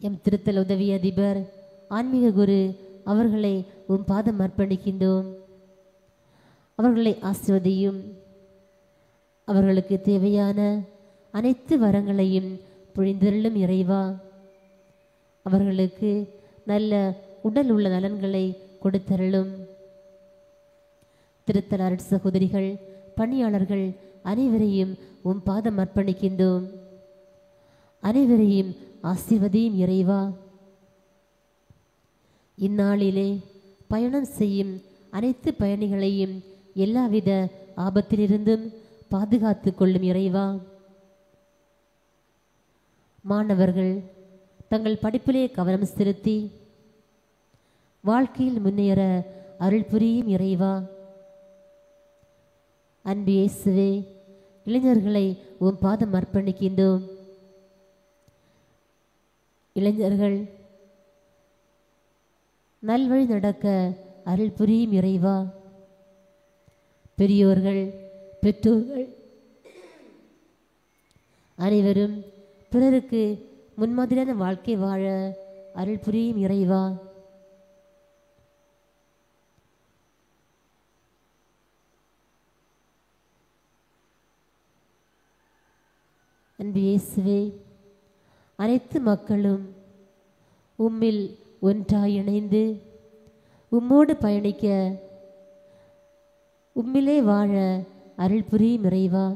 M திருத்தல் உதவி அதிபர் ஆன்மீக குரு அவர்களை உம் பாதம் அர்ப்பணிக்கின்றோம். அவர்களை ஆசிர்வதியும். அவர்களுக்கு தேவையான அனைத்து வரங்களையும் பொழிந்தருளும் இறைவா. அவர்களுக்கு நல்ல உடல் உள்ள நலன்களை கொடுத்தருளும். திருத்தல அருட் சகோதரிகள் பணியாளர்கள் அனைவரையும் உம் பாதம் அர்ப்பணிக்கின்றோம். அனைவரையும் ஆசீர்வதியும் இறைவா. இந்நாளிலே பயணம் செய்யும் அனைத்து பயணிகளையும் எல்லாவித ஆபத்திலிருந்தும் பாதுகாத்து கொள்ளும் இறைவா. மாணவர்கள் தங்கள் படிப்பிலே கவனம் செலுத்தி வாழ்க்கையில் முன்னேற அருள் புரியும் இறைவா. அன்பு இயேசுவே, இளைஞர்களை உம் பாதம் அர்ப்பணிக்கின்றோம். இளைஞர்கள் நல்வழி நடக்க அருள் புரியும் இறைவா. பெரியோர்கள் பெற்றோர்கள் அனைவரும் பிறருக்கு முன்மாதிரியான வாழ்க்கை வாழ அருள் புரியும் இறைவா. அன்பு இயேசுவே, அனைத்து மக்களும் உம்மில் ஒன்றாய் இணைந்து உம்மோடு பயணிக்க உம்மிலே வாழ அருள் புரியும் இறைவா.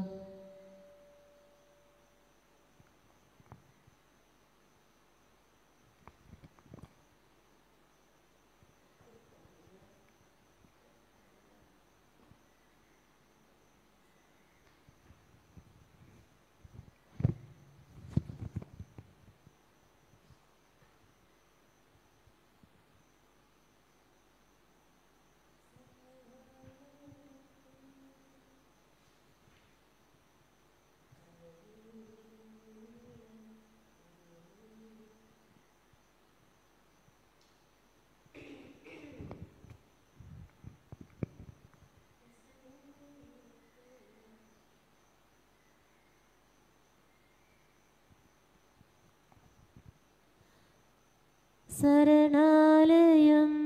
சரணாலயம்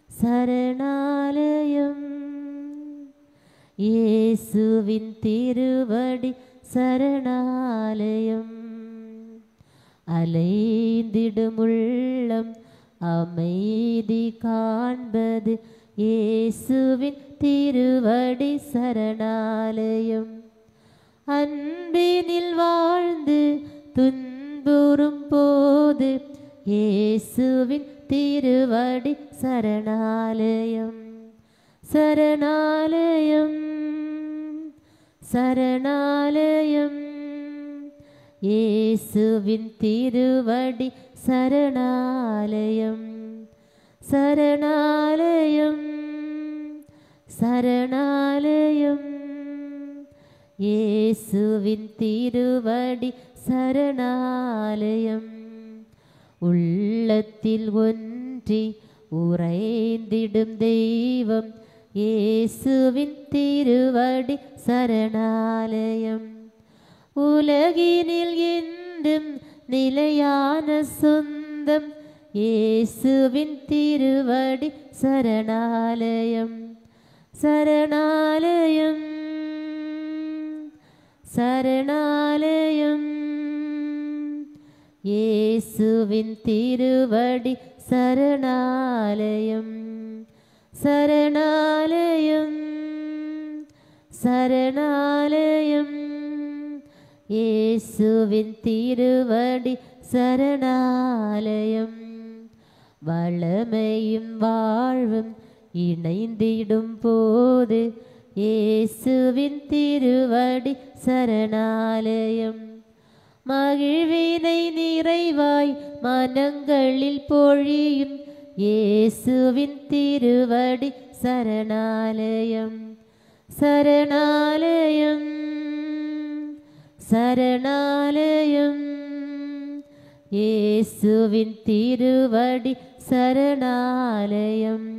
சரணாலயம் இயேசுவின் திருவடி சரணாலயம். அலைந்திடும் உள்ளம் அமைதி காண்பது இயேசுவின் திருவடி சரணாலயம். அன்பினில் வாழ்ந்து துன்புறும் போது இயேசுவின் திருவடி சரணாலயம். சரணாலயம் சரணாலயம் இயேசுவின் திருவடி சரணாலயம். சரணாலயம் சரணாலயம் இயேசுவின் திருவடி சரணாலயம். உள்ளத்தில் ஒன்றி உறைந்திடும் தெய்வம் இயேசுவின் திருவடி சரணாலயம். உலகினில் என்றும் நிலையான சொந்தம் இயேசுவின் திருவடி சரணாலயம். சரணாலயம் சரணாலயம் இயேசுவின் திருவடி சரணாலயம். சரணாலயம் சரணாலயம் இயேசுவின் திருவடி சரணாலயம். வளமையும் வாழ்வும் இணைந்திடும் போது இயேசுவின் திருவடி சரணாலயம். மகிழ்வினை நிறைவாய் மனங்களில் பொழியும் இயேசுவின் திருவடி சரணாலயம். சரணாலயம் சரணாலயம் இயேசுவின் திருவடி சரணாலயம்.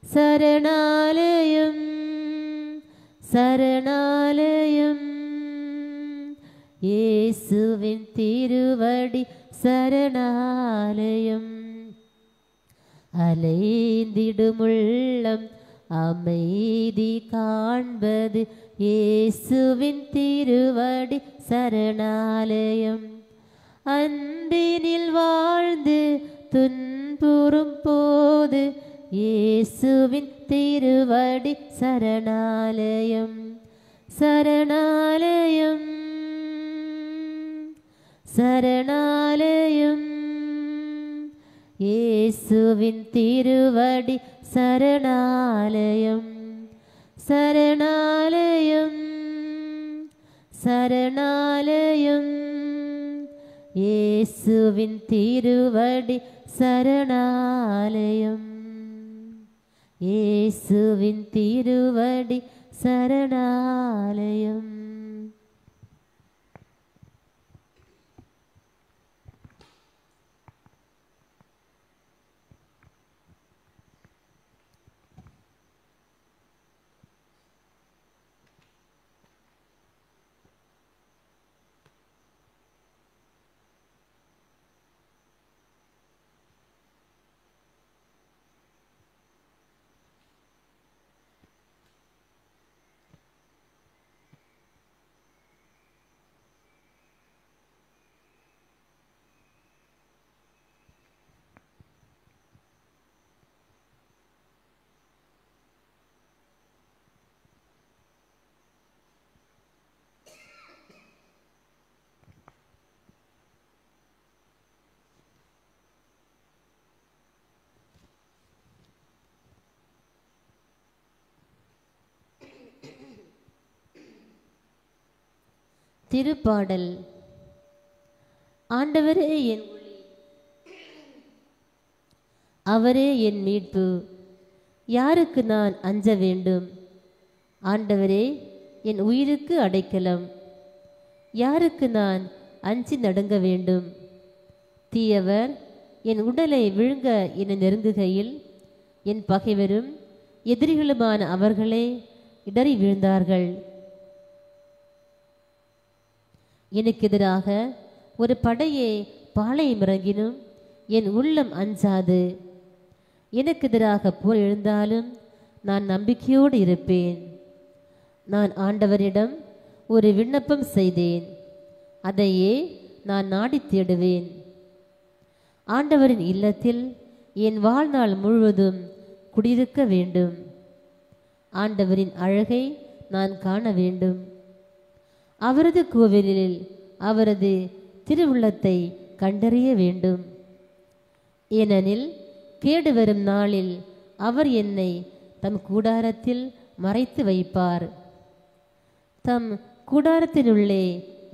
சரணாலயம் சரணாலயம் இயேசுவின் திருவடி சரணாலயம். அலைந்திடுமுள்ளம் அமைதி காண்பது இயேசுவின் திருவடி சரணாலயம். அன்பினில் வாழ்ந்து துன்புறும் போது இயேசுவின் திருவடி சரணாலயம். சரணாலயம் சரணாலயம் இயேசுவின் திருவடி சரணாலயம். சரணாலயம் சரணாலயம் இயேசுவின் திருவடி சரணாலயம். இயேசுவின் திருவடி சரணாலயம். திருப்பாடல். ஆண்டவரே என் ஒளி, அவரே என் மீட்பு, யாருக்கு நான் அஞ்ச வேண்டும்? ஆண்டவரே என் உயிருக்கு அடைக்கலம், யாருக்கு நான் அஞ்சி நடுங்க வேண்டும்? தீயவர் என் உடலை விழுங்க என நெருங்குகையில் என் பகைவரும் எதிரிகளுமான அவர்களே இடறி விழுந்தார்கள். எனக்கு எதிராக ஒரு படையே பாளையம் இறங்கினும் என் உள்ளம் அஞ்சாது. எனக்கு எதிராக போர் எழுந்தாலும் நான் நம்பிக்கையோடு இருப்பேன். நான் ஆண்டவரிடம் ஒரு விண்ணப்பம் செய்தேன், அதையே நான் நாடி தேடுவேன். ஆண்டவரின் இல்லத்தில் என் வாழ்நாள் முழுவதும் குடியிருக்க வேண்டும். ஆண்டவரின் அழகை நான் காண வேண்டும். அவரது கோவிலில் அவரது திருவுள்ளத்தை கண்டறிய வேண்டும். ஏனெனில் கேடு வரும் நாளில் அவர் என்னை தம் கூடாரத்தில் மறைத்து வைப்பார். தம் கூடாரத்தினுள்ளே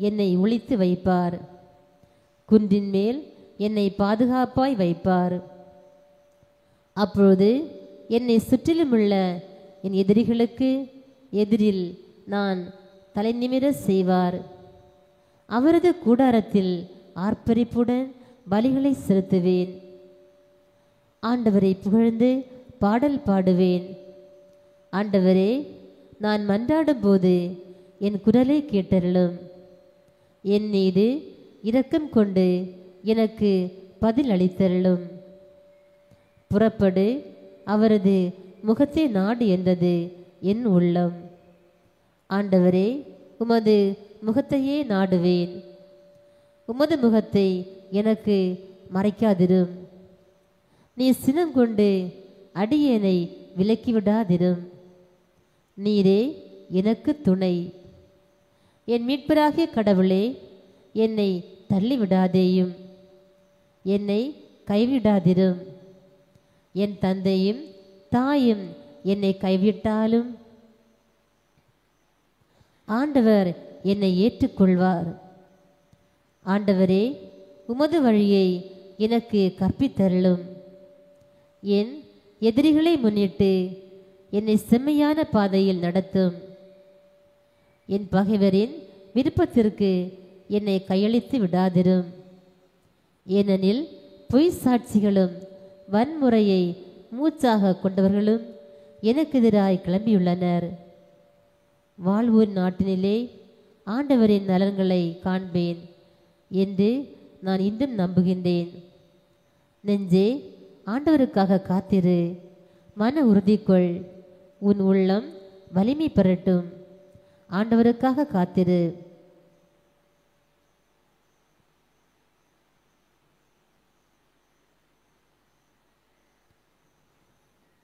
என்னை ஒளித்து வைப்பார். குன்றின் மேல் என்னை பாதுகாப்பாய் வைப்பார். அப்பொழுது என்னை சுற்றிலுமுள்ள என் எதிரிகளுக்கு எதிரில் நான் தலை நிமிர செய்வார். அவரது கூடாரத்தில் ஆர்ப்பரிப்புடன் பலிகளை செலுத்துவேன். ஆண்டவரை புகழ்ந்து பாடல் பாடுவேன். ஆண்டவரே, நான் மன்றாடும் போது என் குரலை கேட்டருளும். என் மீது இரக்கம் கொண்டு எனக்கு பதில் அளித்தருளும். புறப்படு, அவரது முகத்தை நாடு என்றது என் உள்ளம். ஆண்டவரே, உமது முகத்தையே நாடுவேன். உமது முகத்தை எனக்கு மறைக்காதிரும். நீ சினம் கொண்டு அடியேனை விலக்கிவிடாதிரும். நீரே எனக்கு துணை. என் மீட்பராகிய கடவுளே, என்னை தள்ளிவிடாதேயும். என்னை கைவிடாதிரும். என் தந்தையும் தாயும் என்னை கைவிட்டாலும் ஆண்டவர் என்னை ஏற்றுக்கொள்வார். ஆண்டவரே, உமது வழியை எனக்கு கற்பித்தருளும். என் எதிரிகளை முன்னிட்டு என்னை செம்மையான பாதையில் நடத்தும். என் பகைவரின் விருப்பத்திற்கு என்னை கையளித்து விடாதிரும். ஏனெனில் பொய் சாட்சிகளும் வன்முறையை மூச்சாக கொண்டவர்களும் எனக்கு எதிராய் கிளம்பியுள்ளனர். வாழ்வூர் நாட்டினிலே ஆண்டவரின் நலன்களை காண்பேன் என்று நான் இன்னும் நம்புகின்றேன். நெஞ்சே, ஆண்டவருக்காக காத்திரு, மன உறுதி கொள், உன் உள்ளம் வலிமை பெறட்டும். ஆண்டவருக்காக காத்திரு.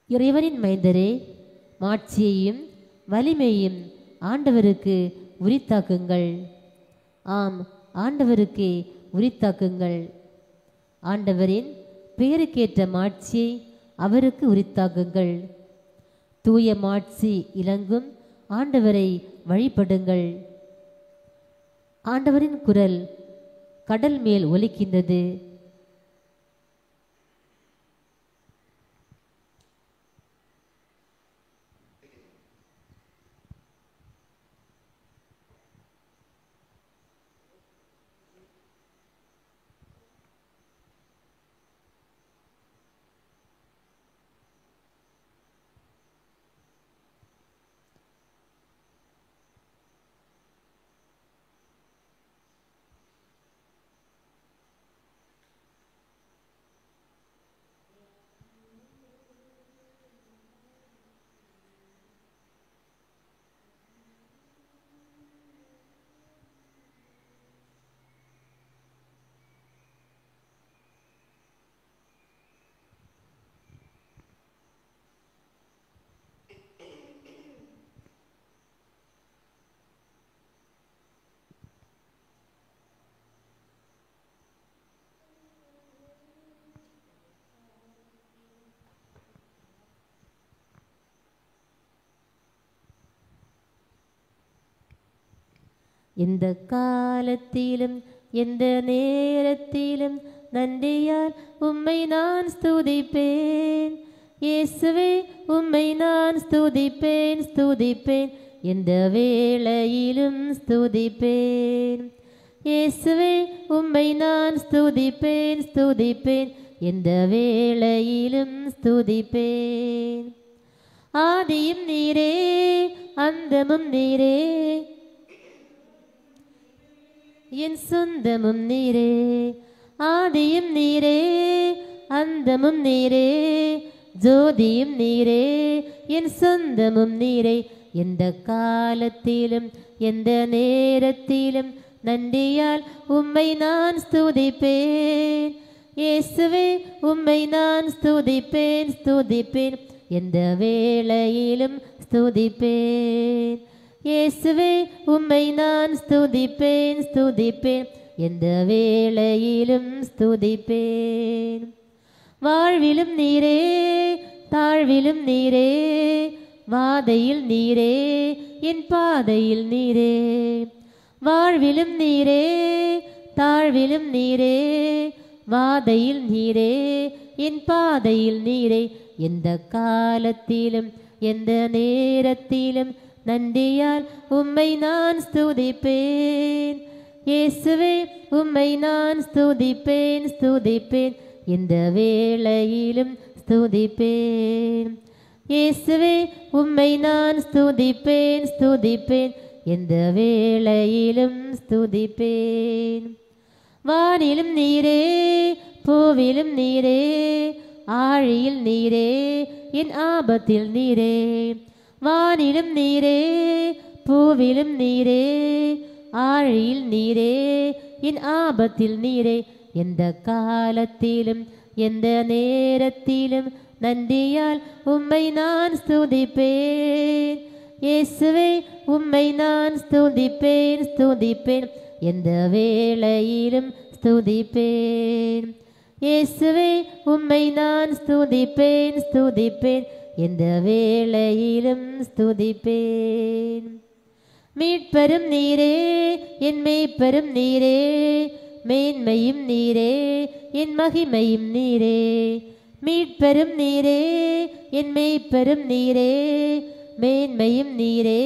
இறைவனின் மைந்தரே, மாட்சியையும் வலிமையும் ஆண்டவருக்கு உரித்தாக்குங்கள். ஆம், ஆண்டவருக்கே உரித்தாக்குங்கள். ஆண்டவரின் பெயருக்கேற்ற மாட்சியை அவருக்கு உரித்தாக்குங்கள். தூய மாட்சி இலங்கும் ஆண்டவரை வழிபடுங்கள். ஆண்டவரின் குரல் கடல் மேல் ஒலிக்கின்றது. எந்த காலத்திலும் எந்த நேரத்திலும் நன்றியால் உம்மை நான் ஸ்துதிப்பேன். இயேசுவே, உம்மை நான் ஸ்துதிப்பேன் ஸ்துதிப்பேன், எந்த வேளையிலும் ஸ்துதிப்பேன். இயேசுவே, உம்மை நான் ஸ்துதிப்பேன் ஸ்துதிப்பேன், எந்த வேளையிலும் ஸ்துதிப்பேன். ஆதியும் நீரே, அந்தமும் நீரே, என் சொந்தமும் நீரே. ஆதியும் நீரே, அந்தமும் நீரே, ஜோதியும் நீரே, என் சொந்தமும் நீரே. எந்த காலத்திலும் எந்த நேரத்திலும் நன்றியால் உம்மை நான் ஸ்துதிப்பேன். இயேசுவே, உம்மை நான் ஸ்துதிப்பேன் ஸ்துதிப்பேன், எந்த வேளையிலும் ஸ்துதிப்பேன். இயேசுவே, உம்மை நான் ஸ்துதிப்பேன் ஸ்துதிப்பேன், எந்த வேளையிலும் ஸ்துதிப்பேன். வாழ்விலும் நீரே, தாழ்விலும் நீரே, வாதையில் நீரே, என் பாதையில் நீரே. வாழ்விலும் நீரே, தாழ்விலும் நீரே, வாதையில் நீரே, என் பாதையில் நீரே. எந்த காலத்திலும் எந்த நேரத்திலும் நன்றியால் உம்மை நான் ஸ்துதிப்பேன். இயேசுவே, உம்மை நான் ஸ்துதிப்பேன் ஸ்துதிப்பேன், எந்த வேளையிலும் ஸ்துதிப்பேன். இயேசுவே, உம்மை நான் ஸ்துதிப்பேன் ஸ்துதிப்பேன், எந்த வேளையிலும் ஸ்துதிப்பேன். வானிலும் நீரே, பூவிலும் நீரே, ஆழியில் நீரே, என் ஆபத்தில் நீரே. வானிலும் நீரே, பூவிலும் நீரே, ஆழியில் நீரே, என் ஆபத்தில் நீரே. எந்த காலத்திலும் எந்த நேரத்திலும் நன்றியால் உம்மை நான் ஸ்துதிப்பேன். இயேசுவே, உம்மை நான் ஸ்துதிப்பேன் ஸ்துதிப்பேன், எந்த வேளையிலும் ஸ்துதிப்பேன். இயேசுவே, உம்மை நான் ஸ்துதிப்பேன் ஸ்துதிப்பேன், எந்த வேளையிலும் ஸ்துதிப்பேன். மீட்பெரும் நீரே, என் மேய்ப்பெரும் நீரே, மேன்மையும் நீரே, என் மகிமையும் நீரே. மீட்பெரும் நீரே, என் மேய்ப்பெரும் நீரே, மேன்மையும் நீரே,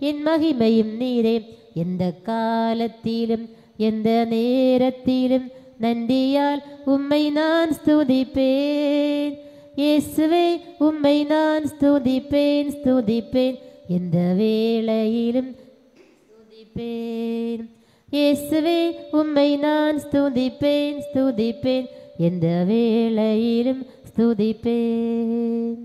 என் மகிமையும் நீரே. எந்த காலத்திலும் எந்த நேரத்திலும் நன்றியால் உம்மை நான் ஸ்துதிப்பேன். இயேசுவே, உம்மை நான் ஸ்துதிப்பேன் ஸ்துதிப்பேன், எந்த வேளையிலும் ஸ்துதிப்பேன். ஸ்துதிப்பேன். இயேசுவே உம்மை நான் ஸ்துதிப்பேன் ஸ்துதிப்பேன், எந்த வேளையிலும் ஸ்துதிப்பேன்.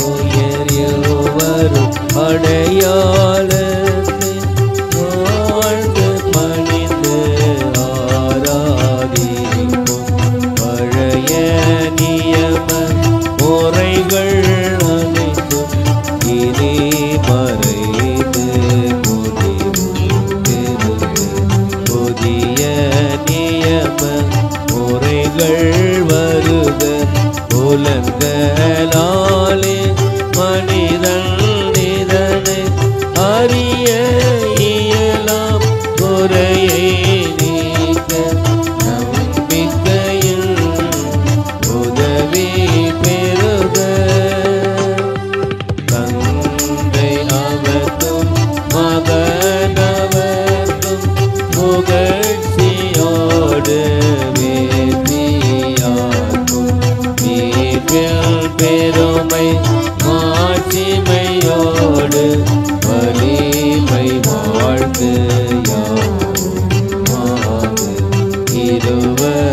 உயர்வரும் அடையாளத்தை வாழ்ந்து பணிந்து ஆராதிப்போம். பழைய நியம முறைகள் அனைத்தும் இனி மறைந்து புதிய நியம முறைகள் வருக. புலன்களாலே மனிதன் இதனை அறிய இயலாம். குறையை நீக்க நம்பிக்கையில் உதவி பெறுக. தந்தை அவர்க்கும் மகனவர்க்கும் புகழ்ச்சியோடு பெருமை மாட்சிமையோடு வலிமை வாழ்த்து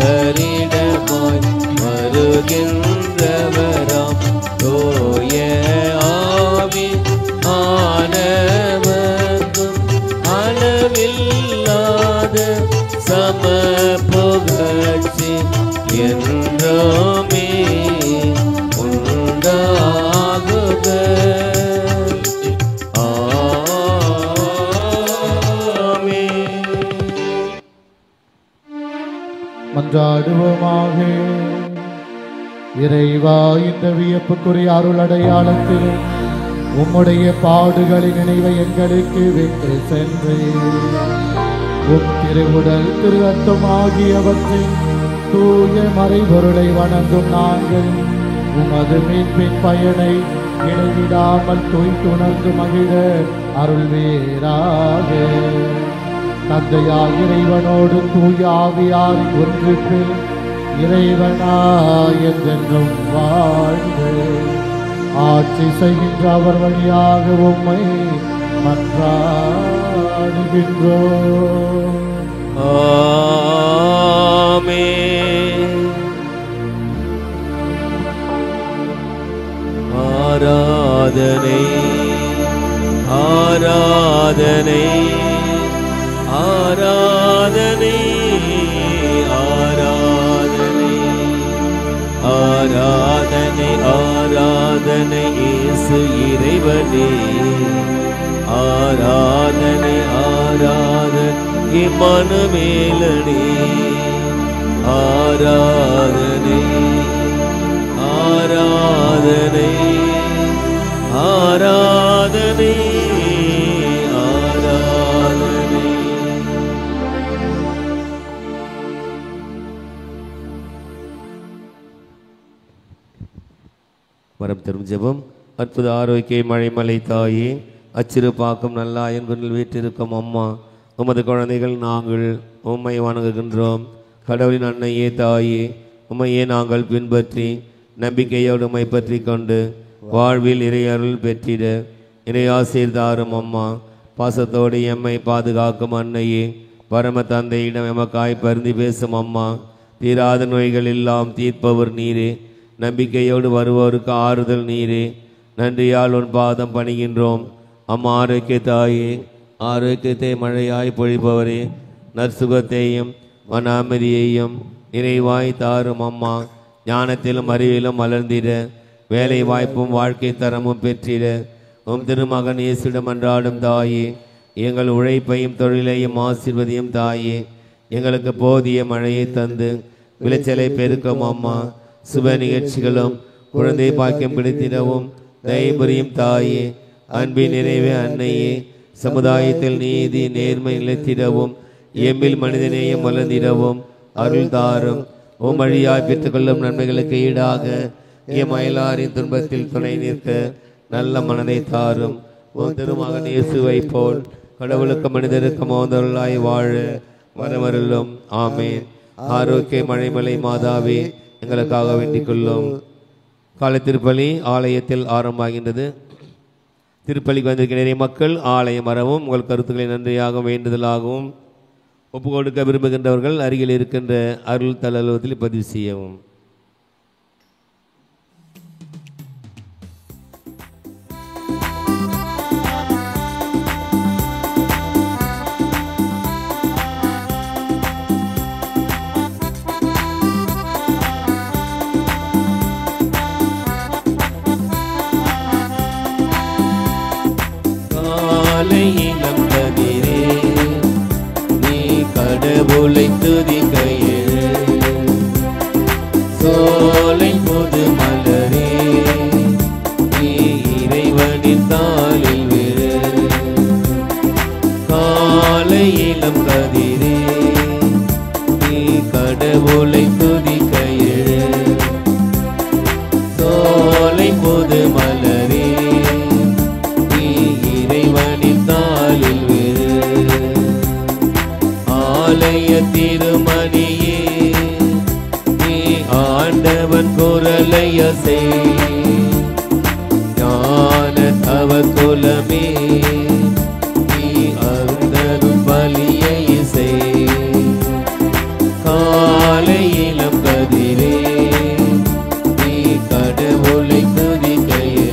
இருவரிடமாய் வருகின்றவராம் தோய ஆவி ஆனவர்க்கும் அளவில்லாத சம புகழ்ச்சி என்றோமே உண்டாகுக. ஆமென். மன்றாடுவோமாக. இறைவா, இந்த வியப்புக்குரிய அருள் அடையாளத்தில் உம்முடைய பாடுகளின் நினைவை எங்களுக்கு விட்டு சென்று உம் திருவுடல் திரு ரத்தம் ஆகியவற்றின் தூய மறைபொருளை வணங்கும் நாங்கள் உமது மீட்பின் பயனை இடைவிடாமல் தூய்த்துணர்ந்து மகிழ அருள்வீராக. தந்தையாய் இறைவனோடு தூய ஆவியாரின் ஒன்றுக்கு இறைவனாய் என்றென்றும் வாழ்ந்து ஆட்சி செய்கின்ற அவர் வழியாக உம்மை மன்றாடுகின்றோம். ஆமென். ஆராதனை ஆராதனை ஆராதனை ஆராதனை ஆராதனை ஆராதனை இயேசு இறைவனே. ஆராதனை ஆராதனை இம்மானுவேலனே. ஆராதனை ஆராதனை ஆராதனை ஆராதனை. வரம் தரும் ஜெபம். அற்புத ஆரோக்கிய மழைமலை தாயே, அச்சிறு பாக்கும் நல்லாயன் குன்றில் வீற்றிருக்கும் அம்மா, உமது குழந்தைகள் நாங்கள் உம்மை வணங்குகின்றோம். கடவுளின் அன்னையே தாயே, உம்மையே நாங்கள் பின்பற்றி நம்பிக்கையோடு உம்மை பற்றி கொண்டு வாழ்வில் இறையருள் பெற்றிட இறையாசீர் தாரும் அம்மா. பாசத்தோடு எம்மை பாதுகாக்கும் அன்னையே, பரம தந்தையிடம் எமக்காய் பரிந்து பேசும் அம்மா, தீராத நோய்கள் எல்லாம் தீர்ப்பவர் நீரே, நம்பிக்கையோடு வருவோருக்கு ஆறுதல் நீரே. நன்றியால் உன் பாதம் பணிகின்றோம் அம்மா. ஆரோக்கிய தாயே, ஆரோக்கியத்தை மழையாய் பொழிப்பவரே, நற்சுகத்தையும் மன அமைதியையும் நிறைவாய் தாரும் அம்மா. ஞானத்திலும் அறிவிலும் வளர்ந்திட, வேலை வாய்ப்பும் வாழ்க்கை தரமும் பெற்றிட உம் திருமகன் இயேசுவிடம் அன்றாடும் தாயே, எங்கள் உழைப்பையும் தொழிலையும் ஆசீர்வதியும் தாயே. எங்களுக்கு போதிய மழையை தந்து விளைச்சலை பெருக்கும் அம்மா. சுப நிகழ்ச்சிகளும் குழந்தை பாக்கியம் பிடித்திடவும் தயபுரியும் தாயே. அன்பின் நிறைவே அன்னையே, சமுதாயத்தில் நீதி நேர்மை நிலைத்திடவும் எம்மில் மனிதநேயம் வளர்ந்திடவும் அருள் தாரும். உம் வழியாய் பெற்றுக்கொள்ளும் நன்மைகளுக்கு ஈடாக எம் அயலாரின் துன்பத்தில் துணை நிற்க நல்ல மனதை தாரும். உன் திருமகன் இயேசுவை போல் கடவுளுக்கு மனிதருக்கு மோதலாய் வாழ வரவருளும். ஆமேன். ஆரோக்கிய மழைமலை மாதாவே, எங்களுக்காக வேண்டிக் கொள்ளும். காலை திருப்பலி ஆலயத்தில் ஆரம்பமாகின்றது. திருப்பலிக்கு வந்திருக்கிற நிறைய மக்கள் ஆலயம் வரவும் உங்கள் கருத்துக்களை நன்றியாகவும் வேண்டுதலாகவும் ஒப்பு கொடுக்க விரும்புகின்றவர்கள் அருகில் இருக்கின்ற அருள் தலத்தில் பதிவு செய்யவும். ஆலய திருமணியே நீ ஆண்டவன் குரலையசை ஞான தவ குலமே நீ அருந்தரும் பலியை இசை காலையிலம் கதிரே நீ கடவுளை துதிக்கையே.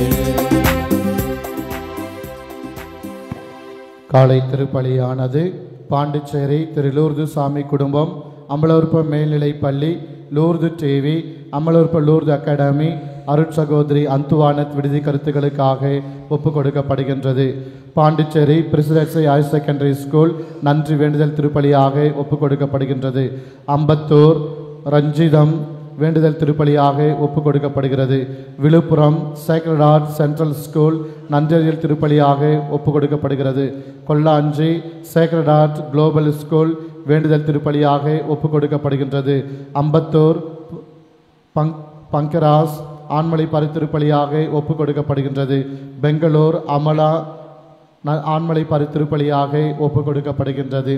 காலை திருப்பலியானது பாண்டிச்சேரி திரு லூர்து சாமி குடும்பம், அமலோற்பம் மேல்நிலைப் பள்ளி, Lourdes TV, Amalorpavam Lourdes academy, அருட்சகோதரி அந்துவானத் விடுதி கருத்துக்களுக்காக ஒப்புக் கொடுக்கப்படுகின்றது. Pondicherry presidency higher secondary school நன்றி வேண்டுதல் திருப்பலியாக ஒப்புக் கொடுக்கப்படுகின்றது. அம்பத்தூர் ரஞ்சிதம் வேண்டுதல் திருப்பலியாக ஒப்புக் கொடுக்கப்படுகிறது. Villupuram sacred heart central school நன்றறியல் திருப்பலியாக ஒப்புக் கொடுக்கப்படுகிறது. Kollanchi sacred heart global school வேண்டுதல் திருப்பலியாக ஒப்புக் கொடுக்கப்படுகின்றது. அம்பத்தூர் பங்கராஸ் ஆண்மலை பரித்திருப்பலியாக ஒப்புக் கொடுக்கப்படுகின்றது. பெங்களூர் அமலா ஆண்மலை பரித்திருப்பலியாக ஒப்புக் கொடுக்கப்படுகின்றது.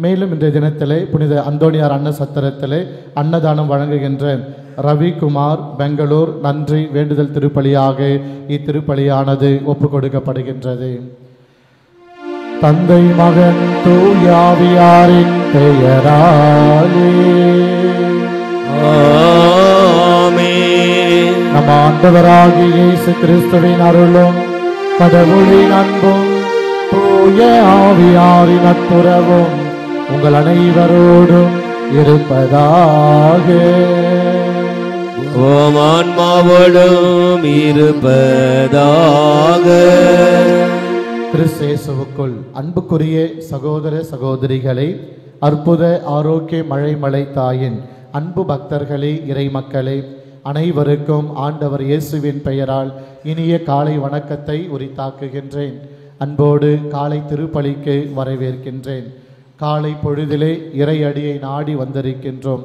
மேலும் இன்றைய தினத்திலே புனித அந்தோணியார் அன்ன சத்திரத்திலே அன்னதானம் வழங்குகின்ற ரவிக்குமார் பெங்களூர் நன்றி வேண்டுதல் திருப்பலியாக இத்திருப்பலியானது ஒப்புக் கொடுக்கப்படுகின்றது. தந்தை மகன் தூயாவியாரின் பெயராலே ஆமென். நம் ஆண்டவராகிய இயேசு கிறிஸ்துவின் அருளும் கடவுளின் அன்பும் தூய ஆவியாரின் நட்புறவும் உங்கள் அனைவரோடும் இருப்பதாக. ஓம் ஆன்மாவோடும் இருப்பதாக. கிறிஸ்தேசுவுக்குள் அன்புக்குரிய சகோதர சகோதரிகளை, அற்புத ஆரோக்கிய மழைமலை தாயின் அன்பு பக்தர்களே, இறை மக்களே, அனைவருக்கும் ஆண்டவர் இயேசுவின் பெயரால் இனிய காலை வணக்கத்தை உரித்தாக்குகின்றேன். அன்போடு காலை திருப்பலிக்கு வரவேற்கின்றேன். காலை பொழுதிலே இறை அடியை நாடி வந்திருக்கின்றோம்.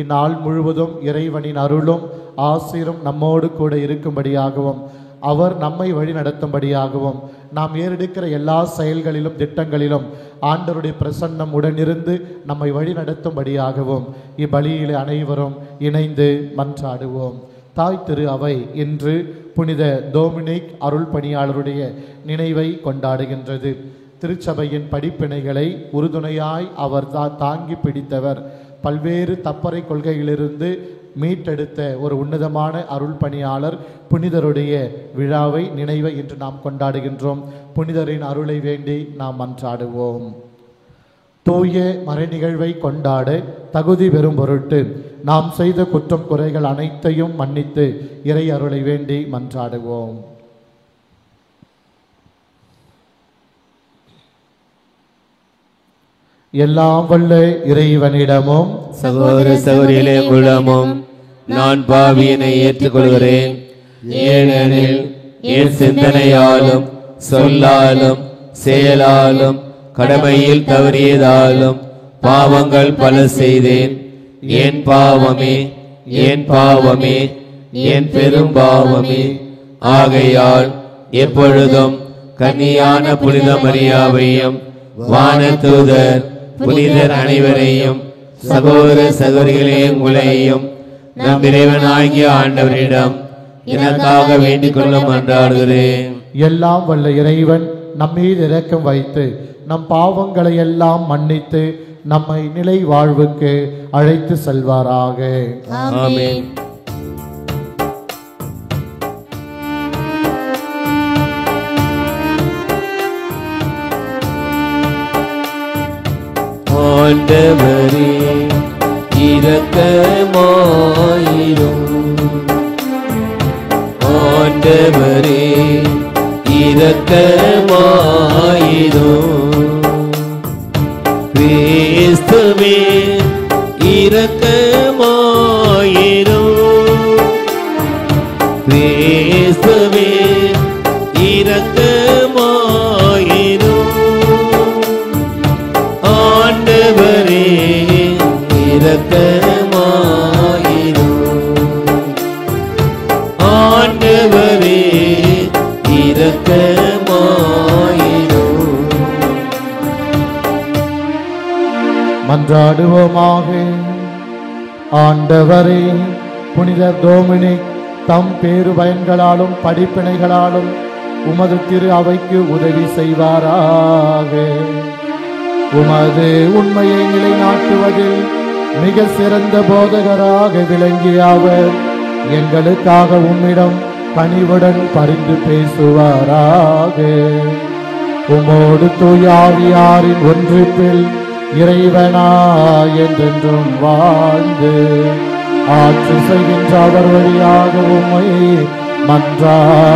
இந்நாள் முழுவதும் இறைவனின் அருளும் ஆசீரும் நம்மோடு கூட இருக்கும்படியாகவும் அவர் நம்மை வழி நடத்தும்படியாகவும் நாம் ஏறெடுக்கிற எல்லா செயல்களிலும் திட்டங்களிலும் ஆண்டவருடைய பிரசன்னம் உடனிருந்து நம்மை வழி நடத்தும்படியாகவும் இப்பலியிலே அனைவரும் இணைந்து மன்றாடுவோம். தாய் திரு அவை இன்று புனித டொமினிக் அருள் பணியாளருடைய நினைவை கொண்டாடுகின்றது. திருச்சபையின் படிப்பினைகளை உறுதுணையாய் அவர் தாங்கி பிடித்தவர். பல்வேறு தப்பறை கொள்கைகளிலிருந்து மீட்டெடுத்த ஒரு உன்னதமான அருள் பணியாளர் புனிதருடைய விழாவை நினைவை இன்று நாம் கொண்டாடுகின்றோம். புனிதரின் அருளை வேண்டி நாம் மன்றாடுவோம். தூய மறை நிகழ்வை கொண்டாட தகுதி பெறும் பொருட்டு நாம் செய்த குற்றம் குறைகள் அனைத்தையும் மன்னித்து இறை அருளை வேண்டி மன்றாடுவோம். எல்லாம் வல்ல இறைவனிடமும் சகோதர சகோதரிகளே உங்களிடமும் நான் பாவியினை ஏற்றுக்கொள்கிறேன். ஏனெனில் என் சிந்தனையாலும் சொல்லாலும் செயலாலும் கடமையில் தவறியதாலும் பாவங்கள் பல செய்தேன். என் பாவமே, என் பாவமே, என் பெரும் பாவமே. ஆகையால் எப்பொழுதும் கன்னியான புனித மரியாவையும் வானதூதர் புனிதர் அனைவரையும் சகோதர சகோதரிகளையும் உங்களையும் நம் இறைவனாகிய ஆண்டவரிடம் எனக்காக வேண்டிக் கொள்ள மன்றாடுகிறேன். எல்லாம் வல்ல இறைவன் நம்மீது இரக்கம் வைத்து நம் பாவங்களை எல்லாம் மன்னித்து நம்மை நிலை வாழ்வுக்கு அழைத்து செல்வாராக. ஆமென். ஆண்டவரே இரக்கமாயிரும். ஆண்டவரே இரக்கமாயிரும். கிறிஸ்துவே இரக்கமாயிரும். கிறிஸ்துவே இரக்கமாயிரும். ஆண்டவரே இரக்கமாயிரும். ஆண்டவரே இரக்கமாயிரும். மன்றாடுவோமாக. ஆண்டவரே, புனித டோமினிக் தம் பேரு பயன்களாலும் படிப்பினைகளாலும் உமது திரு அவைக்கு உதவி செய்வாராக. உமது உண்மையை நிலைநாட்டுவதில் மிக சிறந்த போதகராக விளங்கிய அவர் எங்களுக்காக உம்மிடம் பணிவுடன் பரிந்து பேசுவாராக. உமோடு தூய ஆவியாரின் ஒன்றிப்பில் இறைவனா என்றென்றும் வாழ்ந்து ஆட்சி செய்கின்ற அவர் வழியாக உம்மை மன்றாடுகின்றோம்.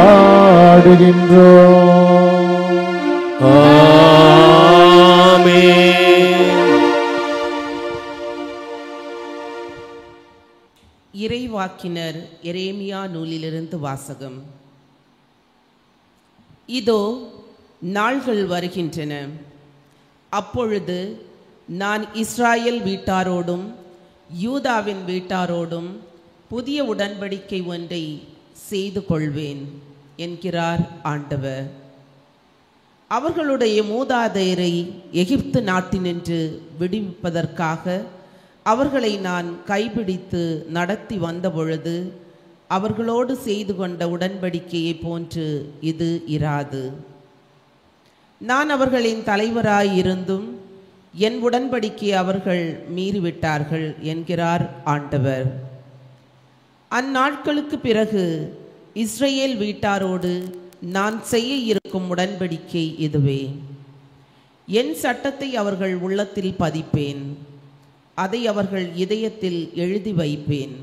இறைவாக்கினர் எரேமியா நூலிலிருந்து வாசகம். இதோ நாள்கள் வருகின்றன, அப்பொழுது நான் இஸ்ராயேல் வீட்டாரோடும் யூதாவின் வீட்டாரோடும் புதிய உடன்படிக்கை ஒன்றை செய்து கொள்வேன் என்கிறார் ஆண்டவர். அவர்களுடைய மூதாதையரை எகிப்து நாட்டினின்று விடுவிப்பதற்காக அவர்களை நான் கைப்பிடித்து நடத்தி வந்தபொழுது அவர்களோடு செய்து கொண்ட உடன்படிக்கையை போன்று இது இராது. நான் அவர்களின் தலைவராயிருந்தும் என் உடன்படிக்கையை அவர்கள் மீறிவிட்டார்கள் என்கிறார் ஆண்டவர். அந்நாட்களுக்கு பிறகு இஸ்ரேல் வீட்டாரோடு நான் செய்ய இருக்கும் உடன்படிக்கை இதுவே. என் சட்டத்தை அவர்கள் உள்ளத்தில் பதிப்பேன், அதை அவர்கள் இதயத்தில் எழுதி வைப்பேன்.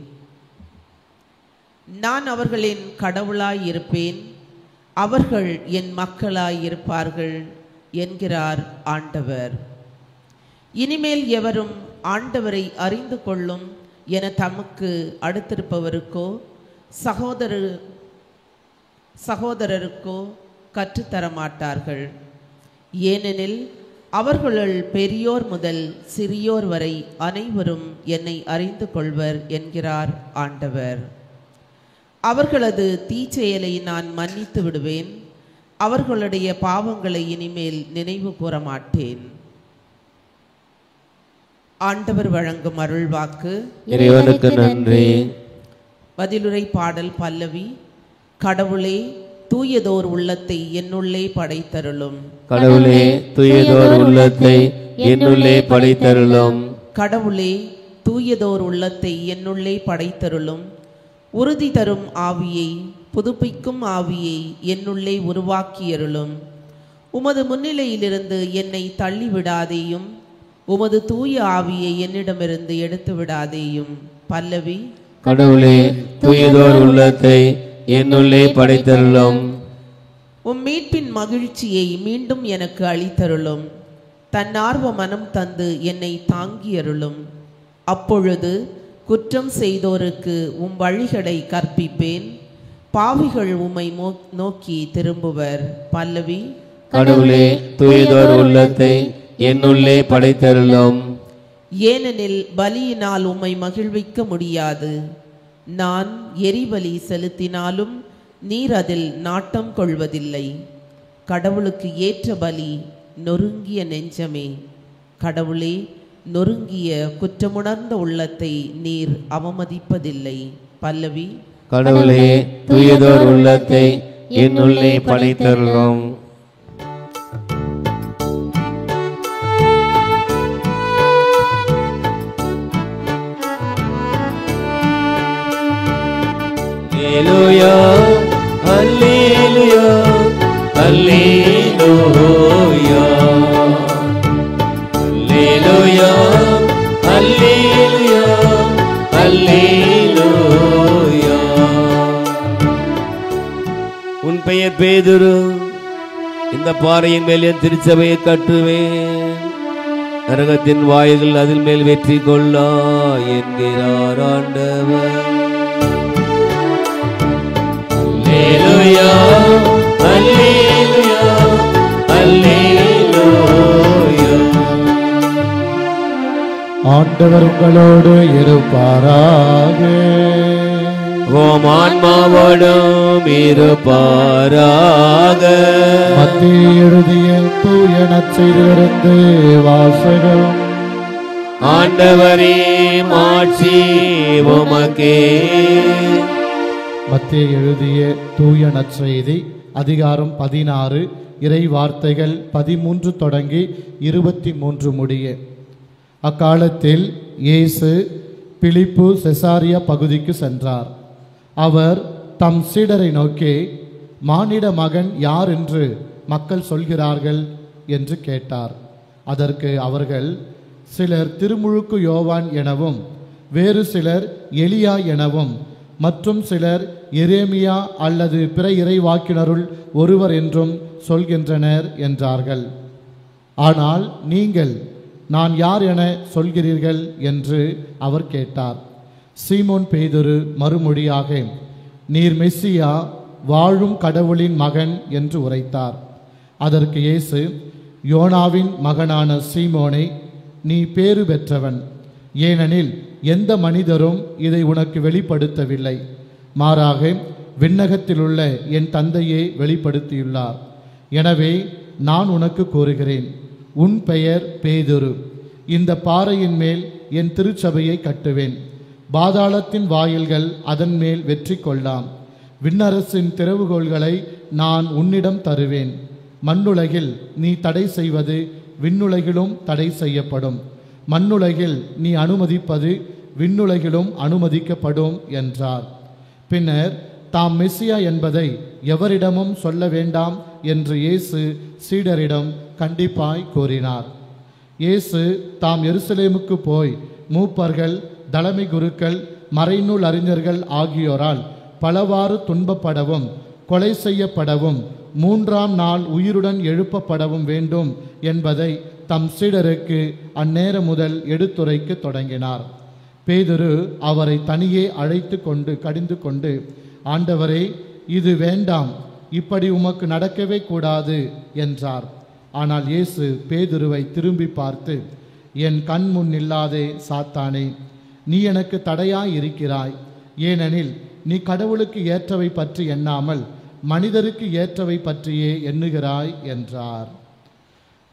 நான் அவர்களின் கடவுளாயிருப்பேன், அவர்கள் என் மக்களாயிருப்பார்கள் என்கிறார் ஆண்டவர். இனிமேல் எவரும் ஆண்டவரை அறிந்து கொள்ளும் என தமக்கு அடுத்திருப்பவருக்கோ சகோதரருக்கோ கற்றுத்தரமாட்டார்கள். ஏனெனில் அவர்களுள் பெரியோர் முதல் சிறியோர் வரை அனைவரும் என்னை அறிந்து கொள்வர் என்கிறார் ஆண்டவர். அவர்களது தீச்செயலை நான் மன்னித்து விடுவேன், அவர்களுடைய பாவங்களை இனிமேல் நினைவு கூற மாட்டேன். ஆண்டவர் வழங்கும் அருள்வாக்கு. இறைவனுக்கு நன்றி. பதிலுரை பாடல் பல்லவி. கடவுளே, தூயதோர் உள்ளத்தை என்னுள்ளே படைத்தருளும். கடவுளே, தூயதோர் உள்ளத்தை என்னுள்ளே படைத்தருளும். கடவுளே, தூயதோர் உள்ளத்தை என்னுள்ளே படைத்தருளும். உறுதி தரும் ஆவியை, புதுப்பிக்கும் ஆவியை என்னுள்ளே உருவாக்கியருளும். உமது முன்னிலையிலிருந்து என்னை தள்ளிவிடாதேயும், உமது தூய ஆவியை என்னிடமிருந்து எடுத்து விடாதேயும். பல்லவி. கடவுளே, தூயதோர் உள்ளத்தை என்னுள்ளே படைத்தருளும். உம் மீட்பின் மகிழ்ச்சியை மீண்டும் எனக்கு அளித்தருளும். தன்னார்வ மனம் தந்து என்னை தாங்கியருளும். அப்பொழுது குற்றம் செய்தோருக்கு உம் வழிகளை கற்பிப்பேன், பாவிகள் உம்மை நோக்கி திரும்புவர். பல்லவி. கடவுளே, தூயதோர் உள்ளத்தை என்னுள்ளே படைத்தருளும். ஏனெனில் பலியினால் உம்மை மகிழ்விக்க முடியாது. நான் எரிபலி செலுத்தினாலும் நீர் அதில் நாட்டம் கொள்வதில்லை. கடவுளுக்கு ஏற்ற பலி நொறுங்கிய நெஞ்சமே. கடவுளே, நொறுங்கிய குற்றமுணர்ந்த உள்ளத்தை நீர் அவமதிப்பதில்லை. பல்லவி. கடவுளே, தூயதோர் உள்ளத்தை என்னுள்ளே படைத்தருளும். Alleluia, Alleluia, Alleluia, Alleluia, Alleluia, Alleluia. உன் பெயர் பேதுரு, இந்த பாறையின் மேல் என் திருச்சபையை கட்டுவேன், நரகத்தின் வாயுகள் அதில் மேல் வெற்றி கொள்ளா என்கிறார் ஆண்டவர். Alleluia, Alleluia, Alleluia. ஆண்டவர் உங்களோடு இருப்பாராக. உம் ஆன்மாவோடும் இருப்பாராக. மத்திய எழுதிய தூய நற்செய்தியிலிருந்து வாசகம். ஆண்டவரே மாட்சி உமக்கே. மத்தேயு எழுதிய தூய நற்செய்தி அதிகாரம் 16 இறை வார்த்தைகள் 13 தொடங்கி 23 முடிய. அக்காலத்தில் இயேசு பிலிப்பு செசாரியா பகுதிக்கு சென்றார். அவர் தம் சீடரை நோக்கி, மானிட மகன் யார் என்று மக்கள் சொல்கிறார்கள் என்று கேட்டார். அதற்கு அவர்கள், சிலர் திருமுழுக்கு யோவான் எனவும், வேறு சிலர் எலியா எனவும், மற்றும் சிலர் எரேமியா அல்லது பிற இறைவாக்கினருள் ஒருவர் என்றும் சொல்கின்றனர் என்றார்கள். ஆனால் நீங்கள் நான் யார் என சொல்கிறீர்கள் என்று அவர் கேட்டார். சீமோன் பேதுரு மறுமொழியாக, நீர் மெஸ்ஸியா, வாழும் கடவுளின் மகன் என்று உரைத்தார். அதற்கு இயேசு, யோனாவின் மகனான சீமோனே, நீ பேறு பெற்றவன். ஏனெனில் எந்த மனிதரும் இதை உனக்கு வெளிப்படுத்தவில்லை, மாறாக விண்ணகத்திலுள்ள என் தந்தையே வெளிப்படுத்தியுள்ளார். எனவே நான் உனக்கு கூறுகிறேன், உன் பெயர் பேதுரு. இந்த பாறையின் மேல் என் திருச்சபையை கட்டுவேன். பாதாளத்தின் வாயில்கள் அதன் மேல் வெற்றி கொள்ளாம். விண்ணரசின் திறவுகோள்களை நான் உன்னிடம் தருவேன். மண்ணுலகில் நீ தடை செய்வது விண்ணுலகிலும் தடை செய்யப்படும். மண்ணுலகில் நீ அனுமதிப்பது விண்ணுலகிலும் அனுமதிக்கப்படும் என்றார். பின்னர் தாம் மெஸ்ஸியா என்பதை எவரிடமும் சொல்ல வேண்டாம் என்று இயேசு சீடரிடம் கண்டிப்பாய் கூறினார். இயேசு தாம் எருசலேமுக்கு போய் மூப்பர்கள், தலைமை குருக்கள், மறைநூல் அறிஞர்கள் ஆகியோரால் பலவாறு துன்பப்படவும் கொலை செய்யப்படவும் 3ஆம் நாள் உயிருடன் எழுப்பப்படவும் வேண்டும் என்பதை தம் சீடருக்கு அந்நேரம் முதல் எடுத்துரைக்க தொடங்கினார். பேதுரு அவரை தனியே அழைத்து கொண்டு கடிந்து கொண்டு, ஆண்டவரே, இது வேண்டாம், இப்படி உமக்கு நடக்கவே கூடாது என்றார். ஆனால் இயேசு பேதுருவை திரும்பி பார்த்து, என் கண் முன் நில்லாதே சாத்தானே, நீ எனக்கு தடையாய் இருக்கிறாய். ஏனெனில் நீ கடவுளுக்கு ஏற்றவை பற்றி எண்ணாமல் மனிதருக்கு ஏற்றவை பற்றியே எண்ணுகிறாய் என்றார்.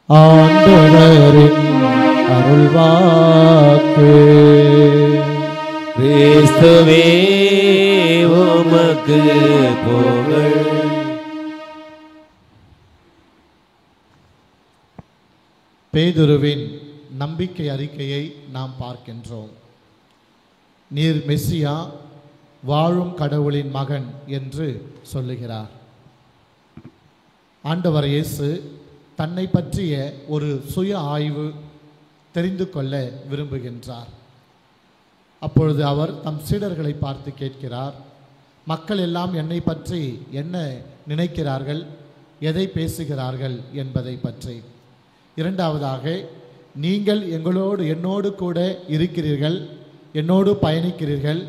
ஆண்டவரின் அருள்வாக்கு. கிறிஸ்துவே உமக்கு புகழ். பேதுருவின் நம்பிக்கை அறிக்கையை நாம் பார்க்கின்றோம். நீர் மெஸ்ஸியா, வாழும் கடவுளின் மகன் என்று சொல்லுகிறார். ஆண்டவர் இயேசு தன்னை பற்றிய ஒரு சுய ஆய்வு தெரிந்து கொள்ள விரும்புகின்றார். அப்பொழுது அவர் தம் சீடர்களை பார்த்து கேட்கிறார், மக்கள் எல்லாம் என்னை பற்றி என்ன நினைக்கிறார்கள், எதை பேசுகிறார்கள் என்பதை பற்றி. இரண்டாவதாக, நீங்கள் என்னோடு கூட இருக்கிறீர்கள், என்னோடு பயணிக்கிறீர்கள்,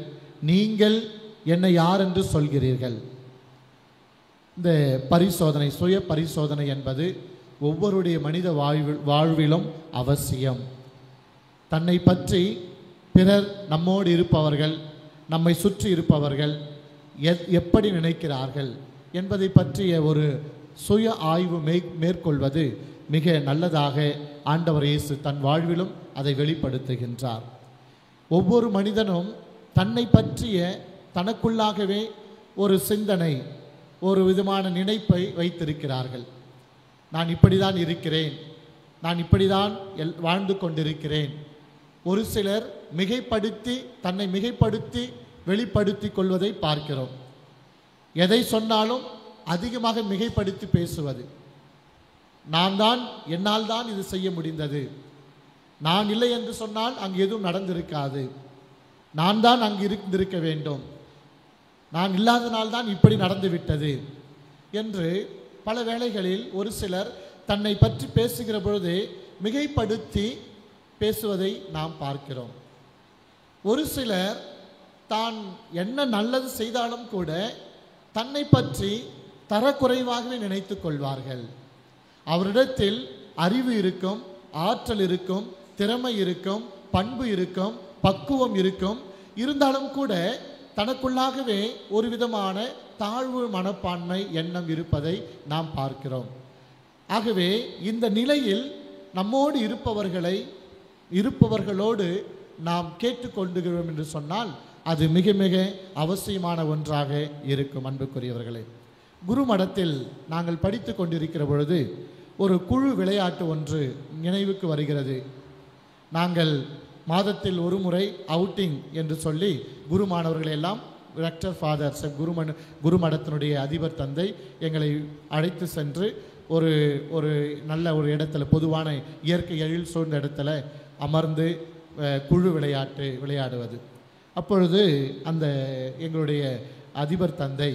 நீங்கள் என்னை யார் என்று சொல்கிறீர்கள். இந்த பரிசோதனை, சுய பரிசோதனை என்பது ஒவ்வொருடைய மனித வாழ்விலும் அவசியம். தன்னை பற்றி பிறர், நம்மோடு இருப்பவர்கள், நம்மை சுற்றி இருப்பவர்கள் எப்படி நினைக்கிறார்கள் என்பதை பற்றிய ஒரு சுய ஆய்வு மேற்கொள்வது மிக நல்லதாக ஆண்டவர் இயேசு தன் வாழ்விலும் அதை வெளிப்படுத்துகின்றார். ஒவ்வொரு மனிதனும் தன்னை பற்றிய தனக்குள்ளாகவே ஒரு சிந்தனை, ஒரு விதமான நினைப்பை வைத்திருக்கிறார்கள். நான் இப்படி தான் இருக்கிறேன், நான் இப்படி தான் வாழ்ந்து கொண்டிருக்கிறேன். ஒரு சிலர் மிகைப்படுத்தி, தன்னை மிகைப்படுத்தி வெளிப்படுத்தி கொள்வதை பார்க்கிறோம். எதை சொன்னாலும் அதிகமாக மிகைப்படுத்தி பேசுவது. நான் தான், என்னால் தான் இது செய்ய முடிந்தது, நான் இல்லை என்று சொன்னால் அங்கு எதுவும் நடந்திருக்காது, நான் தான் அங்கு இருந்திருக்க வேண்டும், நான் இல்லாதனால் தான் இப்படி நடந்துவிட்டது என்று பல வேளைகளில் ஒரு சிலர் தன்னை பற்றி பேசுகிற பொழுது மிகைப்படுத்தி பேசுவதை நாம் பார்க்கிறோம். ஒரு சிலர் தான் என்ன நல்லது செய்தாலும் கூட தன்னை பற்றி தரக்குறைவாகவே நினைத்து கொள்வார்கள். அவரிடத்தில் அறிவு இருக்கும், ஆற்றல் இருக்கும், திறமை இருக்கும், பண்பு இருக்கும், பக்குவம் இருக்கும். இருந்தாலும் கூட தனக்குள்ளாகவே ஒரு விதமான தாழ்வு மனப்பான்மை எண்ணம் இருப்பதை நாம் பார்க்கிறோம். ஆகவே இந்த நிலையில் நம்மோடு இருப்பவர்களை இருப்பவர்களோடு நாம் கேட்டுக்கொண்டுகிறோம் என்று சொன்னால் அது மிக மிக அவசியமான ஒன்றாக இருக்கும். அன்புக்குரியவர்களே, குருமடத்தில் நாங்கள் படித்து கொண்டிருக்கிற பொழுது ஒரு குழு விளையாட்டு ஒன்று நினைவுக்கு வருகிறது. நாங்கள் மாதத்தில் ஒரு முறை அவுட்டிங் என்று சொல்லி குருமானவர்களை எல்லாம் ரெக்டர் ஃபாதர்ஸ் குருமடத்தினுடைய அதிபர் தந்தை எங்களை அழைத்து சென்று ஒரு நல்ல ஒரு இடத்துல, பொதுவான இயற்கை எழில் சூழ்ந்த இடத்துல அமர்ந்து குழு விளையாட்டு விளையாடுவது. அப்பொழுது அந்த எங்களுடைய அதிபர் தந்தை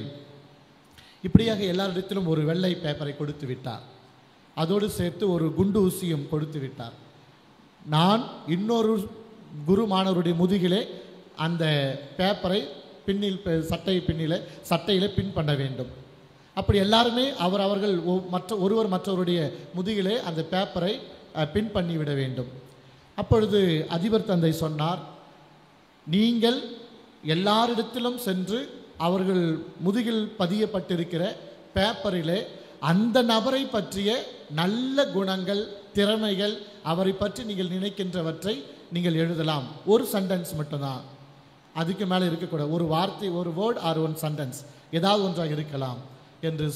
இப்படியாக எல்லாரிடத்திலும் ஒரு வெள்ளை பேப்பரை கொடுத்து விட்டார். அதோடு சேர்த்து ஒரு குண்டு ஊசியும் கொடுத்து விட்டார். நான் இன்னொரு குரு மாணவருடைய முதுகிலே அந்த பேப்பரை பின்னில் சட்டையில் பின் பண்ண வேண்டும். அப்படி எல்லாருமே அவர்கள் மற்றவருடைய முதுகிலே அந்த பேப்பரை பின் பண்ணிவிட வேண்டும். அப்பொழுது அதிபர் தந்தை சொன்னார், நீங்கள் எல்லாரிடத்திலும் சென்று அவர்கள் முதுகில் பதியப்பட்டிருக்கிற பேப்பரிலே அந்த நபரை பற்றிய நல்ல குணங்கள், திறமைகள், அவரை பற்றி நீங்கள் நினைக்கின்றவற்றை நீங்கள் எழுதலாம். ஒரு சென்டென்ஸ் மட்டும்தான், அதுக்கு மேலே இருக்கக்கூடாது. ஒரு வார்த்தை, ஒரு வேர்ட் ஆர் ஒன் சென்டென்ஸ், ஏதாவது ஒன்றாக இருக்கலாம் என்று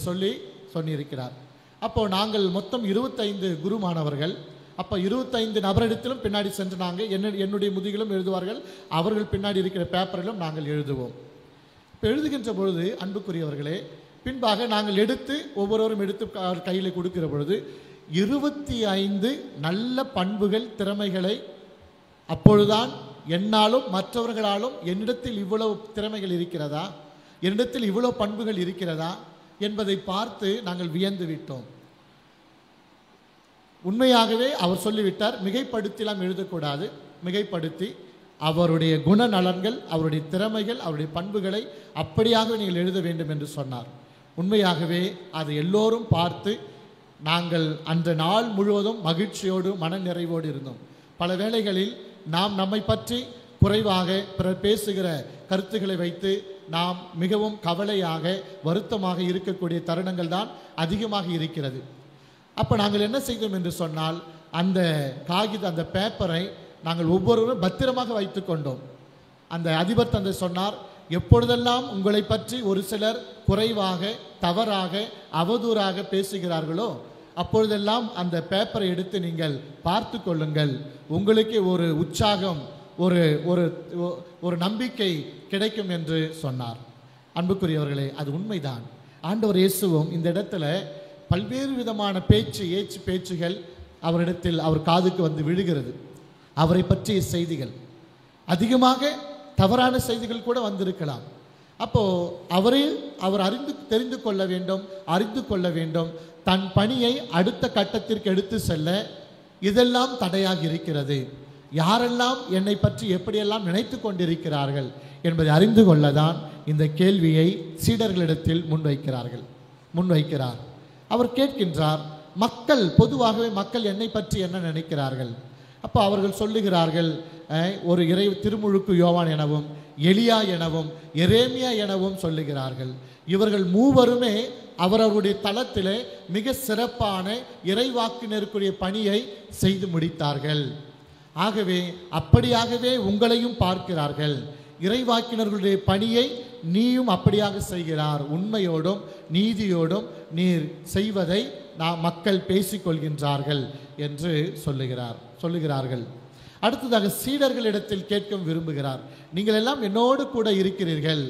சொல்லியிருக்கிறார். அப்போ நாங்கள் மொத்தம் 25 குரு மாணவர்கள். அப்போ 25 நபரிடத்திலும் பின்னாடி சென்று நாங்கள் என்னுடைய முதுகிலும் எழுதுவார்கள், அவர்கள் பின்னாடி இருக்கிற பேப்பரிலும் நாங்கள் எழுதுவோம். இப்போ எழுதுகின்ற பொழுது அன்புக்குரியவர்களே, பின்பாக நாங்கள் எடுத்து ஒவ்வொருவரும் எடுத்து கையில் கொடுக்கிற பொழுது 25 நல்ல பண்புகள், திறமைகளை அப்பொழுதுதான் என்னாலும் மற்றவர்களாலும் என்னிடத்தில் இவ்வளவு திறமைகள் இருக்கிறதா, என்னிடத்தில் இவ்வளவு பண்புகள் இருக்கிறதா என்பதை பார்த்து நாங்கள் வியந்து விட்டோம். உண்மையாகவே அவர் சொல்லிவிட்டார், மிகைப்படுத்திலாம் எழுதக்கூடாது. மிகைப்படுத்தி அவருடைய குணநலன்கள், அவருடைய திறமைகள், அவருடைய பண்புகளை அப்படியாக நீங்கள் எழுத வேண்டும் என்று சொன்னார். உண்மையாகவே அதை எல்லோரும் பார்த்து நாங்கள் அந்த நாள் முழுவதும் மகிழ்ச்சியோடு மன நிறைவோடு இருந்தோம். பல வேளைகளில் நாம் நம்மை பற்றி குறைவாக பிறர் பேசுகிற கருத்துக்களை வைத்து நாம் மிகவும் கவலையாக, வருத்தமாக இருக்கக்கூடிய தருணங்கள் தான் அதிகமாக இருக்கிறது. அப்போ நாங்கள் என்ன செய்தோம் என்று சொன்னால், அந்த அந்த பேப்பரை நாங்கள் ஒவ்வொருவரும் பத்திரமாக வைத்து கொண்டோம். அந்த அதிபர் தந்தை சொன்னார், எப்பொழுதெல்லாம் உங்களை பற்றி ஒரு சிலர் குறைவாக, தவறாக, அவதூறாக பேசுகிறார்களோ அப்பொழுதெல்லாம் அந்த பேப்பரை எடுத்து நீங்கள் பார்த்து கொள்ளுங்கள். உங்களுக்கு ஒரு உற்சாகம், ஒரு நம்பிக்கை கிடைக்கும் என்று சொன்னார். அன்புக்குரியவர்களே, அது உண்மைதான். ஆண்டவர் இயேசுவும் இந்த இடத்துல பல்வேறு விதமான பேச்சுகள் அவரிடத்தில், அவர் காதுக்கு வந்து விழுகிறது. அவரை பற்றிய செய்திகள், அதிகமாக தவறான செய்திகள் கூட வந்திருக்கலாம். அப்போ அவர் தெரிந்து கொள்ள வேண்டும் தன் பணியை அடுத்த கட்டத்திற்கு எடுத்து செல்ல இதெல்லாம் தடையாக இருக்கிறது. யாரெல்லாம் என்னை பற்றி எப்படியெல்லாம் நினைத்து கொண்டிருக்கிறார்கள் என்பதை அறிந்து கொள்ளதான் இந்த கேள்வியை சீடர்களிடத்தில் முன்வைக்கிறார். அவர் கேட்கின்றார், பொதுவாகவே மக்கள் என்னை பற்றி என்ன நினைக்கிறார்கள்? அப்போ அவர்கள் சொல்லுகிறார்கள், ஒரு திருமுழுக்கு யோவான் எனவும், எலியா எனவும், எரேமியா எனவும் சொல்லுகிறார்கள். இவர்கள் மூவருமே அவர்களுடைய தளத்திலே மிக சிறப்பான இறைவாக்கினருக்குரிய பணியை செய்து முடித்தார்கள். ஆகவே அப்படியாகவே உங்களையும் பார்க்கிறார்கள். இறைவாக்கினர்களுடைய பணியை நீயும் அப்படியாக செய்கிறார். உண்மையோடும் நீதியோடும் நீர் செய்வதை மக்கள் பேசிக்கொள்கின்றார்கள் என்று சொல்லுகிறார்கள். அடுத்ததாக சீடர்களிடத்தில் கேட்க விரும்புகிறார், நீங்கள் எல்லாம் என்னோடு கூட இருக்கிறீர்கள்,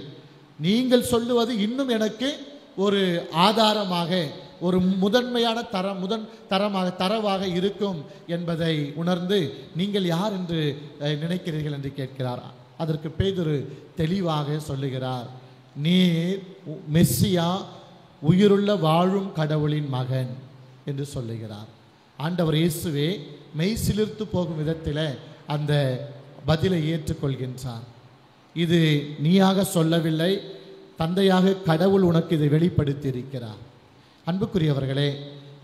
நீங்கள் சொல்லுவது இன்னும் எனக்கு ஒரு ஆதாரமாக, ஒரு முதன்மையான தரவாக இருக்கும் என்பதை உணர்ந்து நீங்கள் யார் என்று நினைக்கிறீர்கள் என்று கேட்கிறார். அதற்கு பேதுரு தெளிவாக சொல்லுகிறார், நீர் மெஸ்ஸியா, உயிருள்ள வாழும் கடவுளின் மகன் என்று சொல்லுகிறார். ஆண்டவர் இயேசுவே மெய் சிலிர்த்து போகும் விதத்தில் அந்த பதிலை ஏற்றுக்கொள்கின்றார். இது நீயாக சொல்லவில்லை, தந்தையாக கடவுள் உனக்கு இதை வெளிப்படுத்தி இருக்கிறார். அன்புக்குரியவர்களே,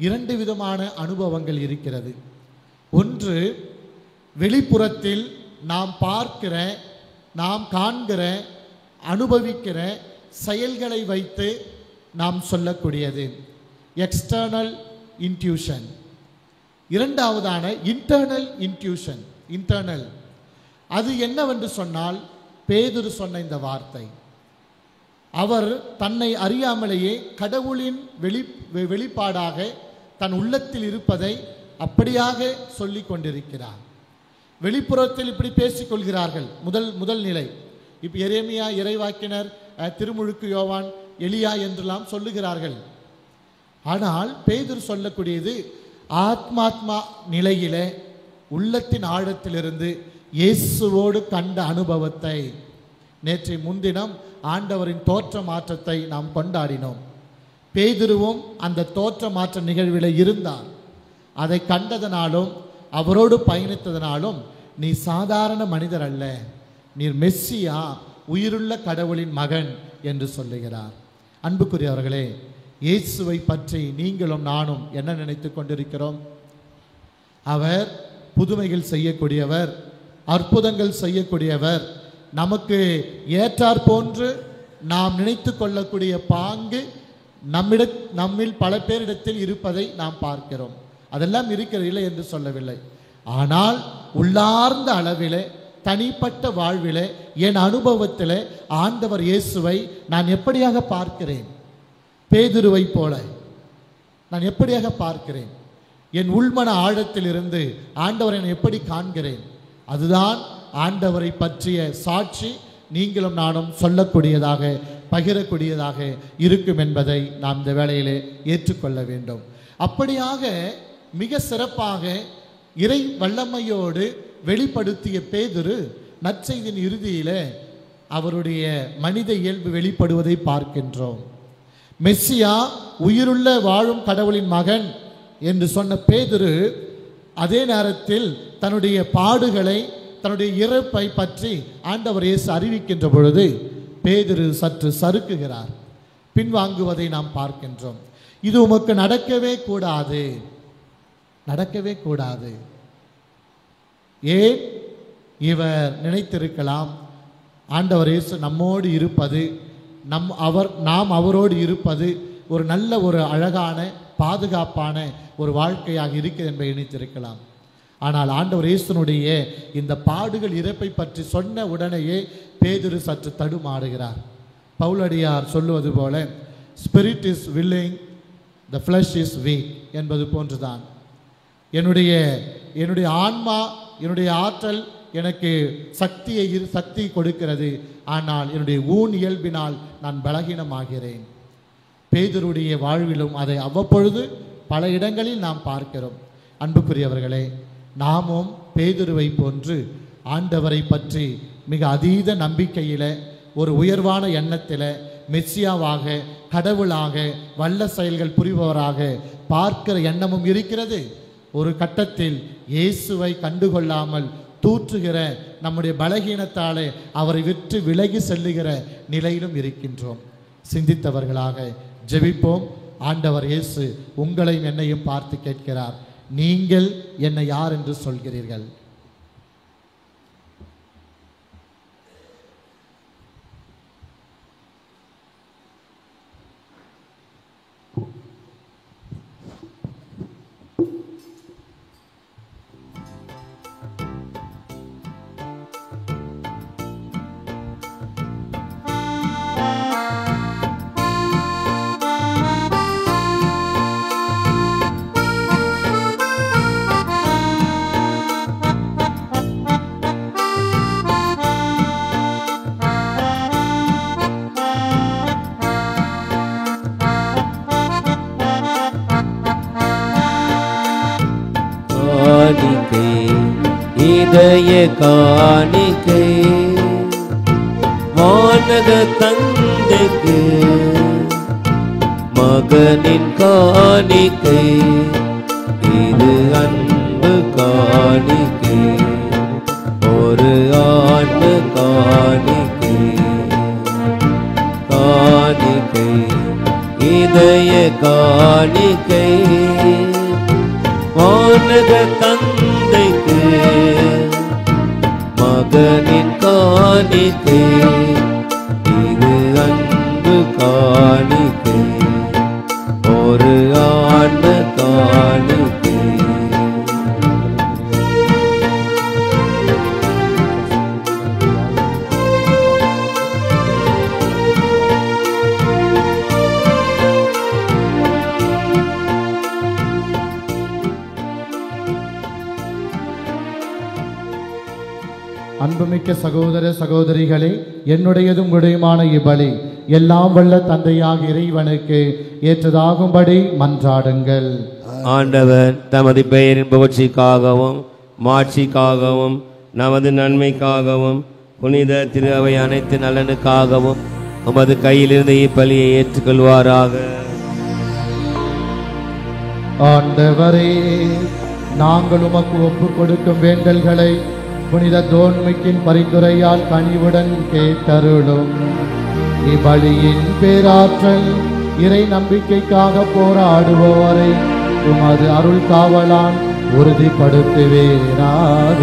2 விதமான அனுபவங்கள் இருக்கிறது. ஒன்று, வெளிப்புறத்தில் நாம் பார்க்கிற, நாம் காண்கிற, அனுபவிக்கிற செயல்களை வைத்து நாம் சொல்லக்கூடியது எக்ஸ்டர்னல் இன்ட்யூஷன். இரண்டாவதான இன்டர்னல் இன்ட்யூஷன், இன்டர்னல். அது என்னவென்று சொன்னால், பேதுரு சொன்ன இந்த வார்த்தை, அவர் தன்னை அறியாமலேயே கடவுளின் வெளிப்பாடாக தன் உள்ளத்தில் இருப்பதை அப்படியாக சொல்லி கொண்டிருக்கிறார். வெளிப்புறத்தில் இப்படி பேசிக்கொள்கிறார்கள். முதல் நிலை. இப்போ எரேமியா இறைவாக்கினர், திருமுழுக்கு யோவான், எலியா என்றெல்லாம் சொல்லுகிறார்கள். ஆனால் பேதுரு சொல்லக்கூடியது ஆத்மாத்மா நிலையிலே உள்ளத்தின் ஆழத்திலிருந்து இயேசுவோடு கண்ட அனுபவத்தை. நேற்று முன்தினம் ஆண்டவரின் தோற்ற மாற்றத்தை நாம் கொண்டாடினோம். பேதுருவும் அந்த தோற்ற மாற்ற நிகழ்வில் இருந்தார். அதை கண்டதனாலும் அவரோடு பயணித்ததனாலும், நீ சாதாரண மனிதர் அல்ல, நீர் மெஸ்ஸியா, உயிருள்ள கடவுளின் மகன் என்று சொல்லுகிறார். அன்புக்குரியவர்களே, இயேசுவை பற்றி நீங்களும் நானும் என்ன நினைத்து கொண்டிருக்கிறோம்? அவர் புதுமைகள் செய்யக்கூடியவர், அற்புதங்கள் செய்யக்கூடியவர், நமக்கு ஏற்றார் போன்று நாம் நினைத்து கொள்ளக்கூடிய பாங்கு நம்மில் பல பேரிடத்தில் இருப்பதை நாம் பார்க்கிறோம். அதெல்லாம் இருக்கிறதில்லை என்று சொல்லவில்லை. ஆனால் உள்ளார்ந்த அளவிலே, தனிப்பட்ட வாழ்விலே, என் அனுபவத்திலே ஆண்டவர் இயேசுவை நான் எப்படியாக பார்க்கிறேன்? பேதுருவை போல நான் எப்படியாக பார்க்கிறேன்? என் உள்மன ஆழத்திலிருந்து ஆண்டவரை நான் எப்படி காண்கிறேன்? அதுதான் ஆண்டவரை பற்றிய சாட்சி நீங்களும் நானும் சொல்லக்கூடியதாக, பகிரக்கூடியதாக இருக்கும் என்பதை நாம் இந்த வேளையிலே ஏற்றுக்கொள்ள வேண்டும். அப்படியாக மிக சிறப்பாக இறை வல்லமையோடு வெளிப்படுத்திய பேதுரு நற்செய்தியின் இறுதியிலே அவருடைய மனித இயல்பு வெளிப்படுவதை பார்க்கின்றோம். மெஸ்ஸியா, உயிருள்ள வாழும் கடவுளின் மகன் என்று சொன்ன பேதுரு அதே நேரத்தில் தன்னுடைய பாடுகளை, தன்னுடைய இறப்பை பற்றி ஆண்டவர் இயேசு அறிவிக்கின்ற பொழுது பேதுரு சற்று சறுக்குகிறார், பின்வாங்குவதை நாம் பார்க்கின்றோம். இது உமக்கு நடக்கவே கூடாது, நடக்கவே கூடாது. ஏன்? இவர் நினைத்திருக்கலாம், ஆண்டவர் இயேசு நம்மோடு இருப்பது, நாம் அவரோடு இருப்பது ஒரு நல்ல, ஒரு அழகான, பாதுகாப்பான ஒரு வாழ்க்கையாக இருக்கிறது என்பதை நினைத்திருக்கலாம். ஆனால் ஆண்டவர் இயேசுனுடைய இந்த பாடுகள், இறப்பை பற்றி சொன்ன உடனேயே பேதுரு சற்று தடுமாறுகிறார். பவுலடியார் சொல்லுவது போல, spirit is willing, the flesh is weak என்பது போன்றுதான். என்னுடைய ஆன்மா, என்னுடைய ஆற்றல் எனக்கு சக்தி கொடுக்கிறது, ஆனால் என்னுடைய ஊன் இயல்பினால் நான் பலகீனமாகிறேன். பேதுருடைய வாழ்விலும் அதை அவ்வப்பொழுது பல இடங்களில் நாம் பார்க்கிறோம். அன்புக்குரியவர்களே, நாமும் பேதுருவை போன்று ஆண்டவரை பற்றி மிக அதீத நம்பிக்கையில, ஒரு உயர்வான எண்ணத்தில் மெஸ்ஸியாவாக, கடவுளாக, வல்ல செயல்கள் புரிபவராக பார்க்கிற எண்ணமும் இருக்கிறது. ஒரு கட்டத்தில் இயேசுவை கண்டுகொள்ளாமல் தூற்றுகிற, நம்முடைய பலகீனத்தாலே அவரை விட்டு விலகி செல்லுகிற நிலையிலும் இருக்கின்றோம். சிந்தித்தவர்களாக ஜெபிப்போம். ஆண்டவர் இயேசு உங்களையும் என்னையும் பார்த்து கேட்கிறார், நீங்கள் என்னை யார் என்று சொல்கிறீர்கள்? இதய காணிக்கை வானக தந்தைக்கு, மகனின் காணிக்கை இது அன்பு காணிக்கை, ஒரு ஆன்ம காணிக்கை. காணிக்கை இதய காணிக்கை வானக தந்தைக்கு, மகனின் காணிக்கை இது அன்பு காணிக்கை, ஒரு ஆன்ம காணிக்கை. அன்புமிக்க சகோதர சகோதரிகளே, என்னுடையதும் உங்களுடையமான இப்பலி எல்லாம் வல்ல தந்தையாக இறைவனுக்கு ஏற்றதாகும்படி மன்றாடுங்கள். ஆண்டவர் தமது பெயரின் புகழ்ச்சிக்காகவும் மாட்சிக்காகவும் நமது நன்மைக்காகவும் புனித திரு அவை அனைத்து நலனுக்காகவும் உமது கையிலிருந்து இப்பலியை ஏற்றுக்கொள்வாராக. ஆண்டவரே, நாங்கள் உமக்கு ஒப்புக் கொடுக்கும் வேண்டல்களை புனித தோன்மிக்கின் பரிந்துரையால் கனிவுடன் கேட்டருளும். இப்பலியின் பேராற்றல் இறை நம்பிக்கைக்காக போராடுவோரை உமது அருள் காவலால் உறுதிப்படுத்துவீராக.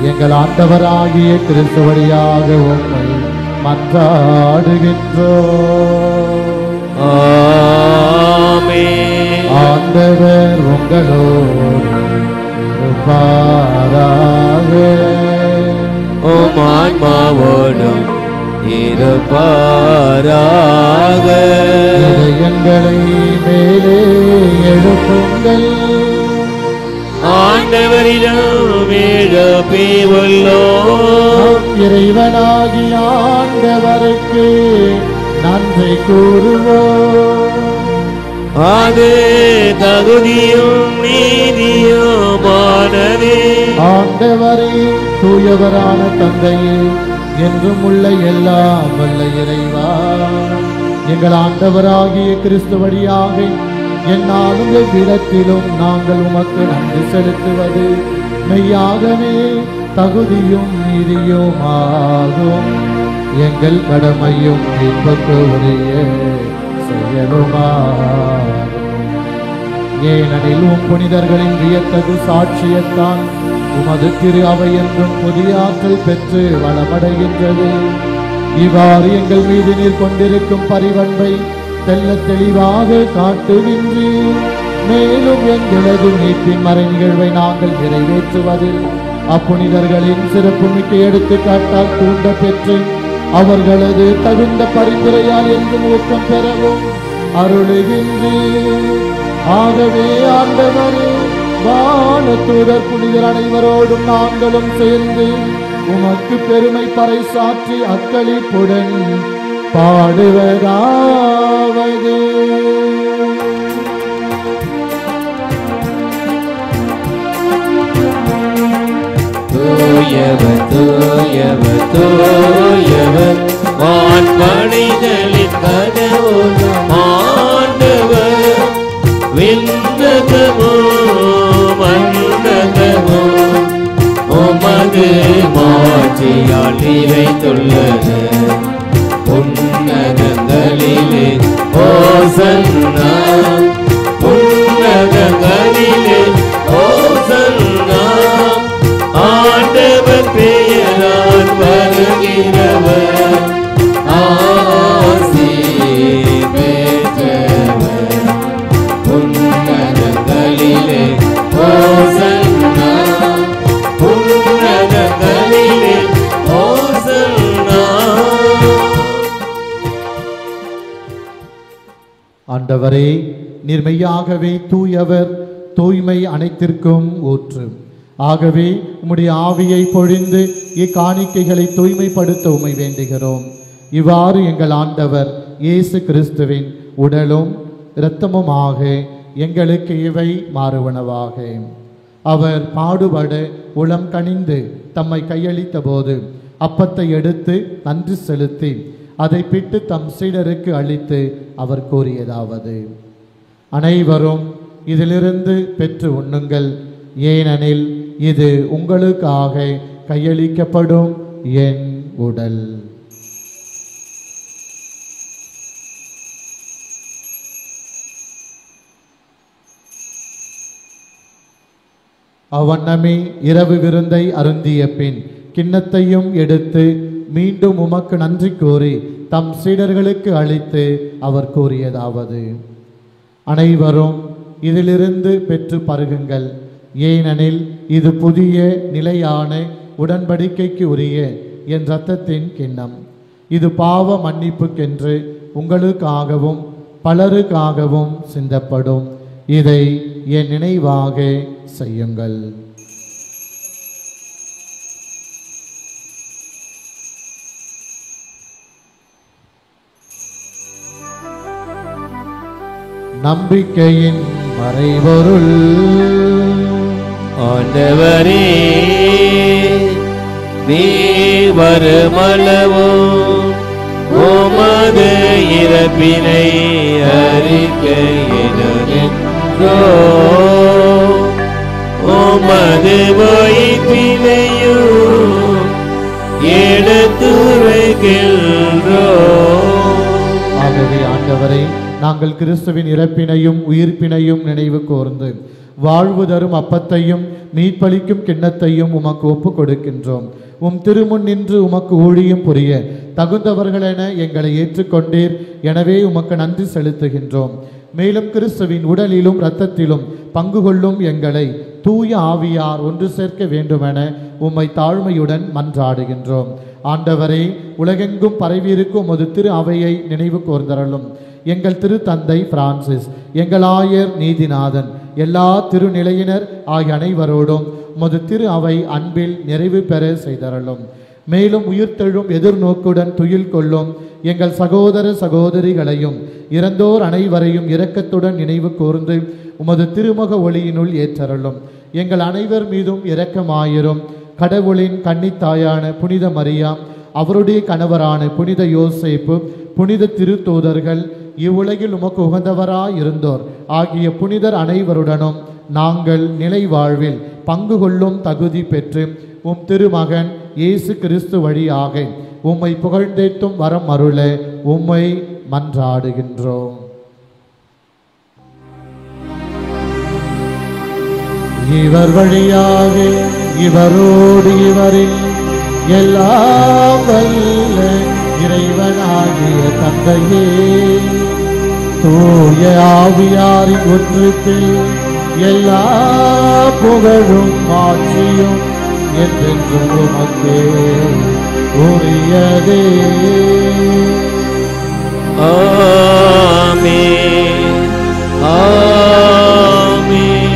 எங்கள் ஆண்டவராகிய கிறிஸ்து வழியாக உம்மை மன்றாடுகின்றோம். ஆமென். ஆண்டவர் உங்களோடு இருப்பாராக. உம் ஆன்மாவோடும் இருப்பாராக. இதயங்களை மேலே எழுப்புங்கள். ஆண்டவரிடம் எழுப்பியுள்ளோம். இறைவனாகிய ஆண்டவருக்கு நன்றி கூறுவோம். அது தகுதியும் நீதியுமானதே. ஆண்டவரே, தூயவரான தந்தையே, என்றும் உள்ள எல்லாம் வல்ல இறைவா, எங்கள் ஆண்டவராகிய கிறிஸ்து வழியாக என்னாலும் எவ்விடத்திலும் நாங்கள் உமக்கு நன்றி செலுத்துவது மெய்யாகவே தகுதியும் நீதியுமாகும். எங்கள் கடமையும் மீட்புக்கு உரிய செயலுமாகும். ஏனெனில் உம் புனிதர்களின் வியத்தகு சாட்சியத்தான் உமது திரு அவை என்றும் புதிய ஆற்றல் பெற்று வளமடைகின்றது. இவ்வாறு எங்கள் மீது நீர் கொண்டிருக்கும் பரிவன்பை தெல்ல தெளிவாக காட்டுகின்றீர். மேலும் எங்களது மீட்பின் மறை நிகழ்வை நாங்கள் நிறைவேற்றுவதில் அப்புனிதர்களின் சிறப்புமிக்க எடுத்துக்காட்டால் தூண்ட பெற்று அவர்களது தகுந்த பரிந்துரையால் என்றும் ஊக்கம் பெறவும் அருளுகின்றீர். ஆகவே ஆண்டவரே, வான தூதர் புனிதர் அனைவரோடும் நாங்களும் சேர்ந்து உமக்கு பெருமை பறைசாற்றி அக்களிப்புடன் பாடுவதாவது. தூயவர் தூயவர் தூயவர் வான்படைகளின் கடவுளும் ஆண்டவர். விண்ணகமோ மண்ணகமோ உமது மாட்சியால் நிறைந்துள்ளது. உன்னதங்களிலே ஓசன்னா, உன்னதங்களிலே ஓசன்னா. ஆண்டவர் பெயரால் வருகிறவர் ஆசி பெற்றவர். உன்னதங்களிலே ஓசன்னா, உன்னதங்களிலே ஓசன்னா. ஆண்டவரே, நீர் மெய்யாகவே தூயவர், தூய்மை அனைத்திற்கும் ஊற்று. ஆகவே உம்முடைய ஆவியை பொழிந்து இக்காணிக்கைகளை தூய்மைப்படுத்த உம்மை வேண்டுகிறோம். இவ்வாறு எங்கள் ஆண்டவர் இயேசு கிறிஸ்துவின் உடலும் இரத்தமுமாக எங்களுக்கு இவை மாறுவனவாக. அவர் பாடுபட உளம் கனிந்து தம்மை கையளித்த போது அப்பத்தை எடுத்து நன்றி செலுத்தி அதை பிட்டு தம் சீடருக்கு அளித்து அவர் கூறியதாவது: அனைவரும் இதிலிருந்து பெற்று உண்ணுங்கள், ஏனெனில் இது உங்களுக்காக கையளிக்கப்படும் என் உடல். அவ்வண்ணமே இரவு விருந்தை அருந்திய பின் கிண்ணத்தையும் எடுத்து மீண்டும் உமக்கு நன்றி கூறி தம் சீடர்களுக்கு அளித்து அவர் கூறியதாவது: அனைவரும் இதிலிருந்து பெற்று பருகுங்கள், ஏனெனில் இது புதிய நிலையான உடன்படிக்கைக்கு உரிய என் இரத்தத்தின் கிண்ணம். இது பாவ மன்னிப்புக்கென்று உங்களுக்காகவும் பலருக்காகவும் சிந்தப்படும். இதை என் நினைவாக செய்யுங்கள். நம்பிக்கையின் மறைபொருள். ஆண்டவரே, நீர் வருமளவும் உமது இறப்பினை அறிக்கையிடுகின்றோம், உமது உயிர்ப்பினையும் எடுத்துரைக்கின்றோம். ஆகவே ஆண்டவரே, நாங்கள் கிறிஸ்துவின் இறப்பினையும் உயிர்ப்பினையும் நினைவு கூர்ந்து வாழ்வு தரும் அப்பத்தையும் மீட்பளிக்கும் கிண்ணத்தையும் உமக்கு ஒப்புக் கொடுக்கின்றோம். உம் திருமுன் நின்று உமக்கு ஊழியம் புரிய தகுந்தவர்களென எங்களை ஏற்றுக்கொண்டீர். எனவே உமக்கு நன்றி செலுத்துகின்றோம். மேலும் கிறிஸ்துவின் உடலிலும் இரத்தத்திலும் பங்கு கொள்ளும் எங்களை தூய ஆவியார் ஒன்று சேர்க்க வேண்டுமென உம்மை தாழ்மையுடன் மன்றாடுகின்றோம். ஆண்டவரே, உலகெங்கும் பரவியிருக்கும் உமது திரு அவையை நினைவு கூர்ந்தருளும். எங்கள் திரு தந்தை பிரான்சிஸ், எங்கள் ஆயர் நீதிநாதன், எல்லா திருநிலையினர் ஆகிய அனைவரோடும் உமது திரு அவை அன்பில் நிறைவு பெற செய்தருளும். மேலும் உயிர்த்தெழும் எதிர்நோக்குடன் துயில் கொள்ளும் எங்கள் சகோதர சகோதரிகளையும் இறந்தோர் அனைவரையும் இரக்கத்துடன் நினைவு கூர்ந்து உமது திருமுக ஒளியினுள் ஏற்றருளும். எங்கள் அனைவர் மீதும் இரக்கமாயிரும். கடவுளின் கன்னித்தாயான புனித மரியா, அவருடைய கணவரான புனித யோசேப்பு, புனித திருத்தூதர்கள், இவ்வுலகில் உமக்கு உகந்தவராயிருந்தோர் ஆகிய புனிதர் அனைவருடனும் நாங்கள் நிலை வாழ்வில் பங்கு கொள்ளும் தகுதி பெற்று உம் திருமகன் இயேசு கிறிஸ்து வழியாக உம்மை புகழ்ந்தேத்தும் வரம் அருள உம்மை மன்றாடுகின்றோம். இவர் வழியாக இவரோடு இவரில் எல்லாம் வல்ல இறைவனாகிய தந்தையே, தூய ஆவியாரின் ஒன்றுத்தில் எல்லா புகழும் ஆட்சியும் என்றென்றும் உமக்கே உரியதே. ஆமென், ஆமென்,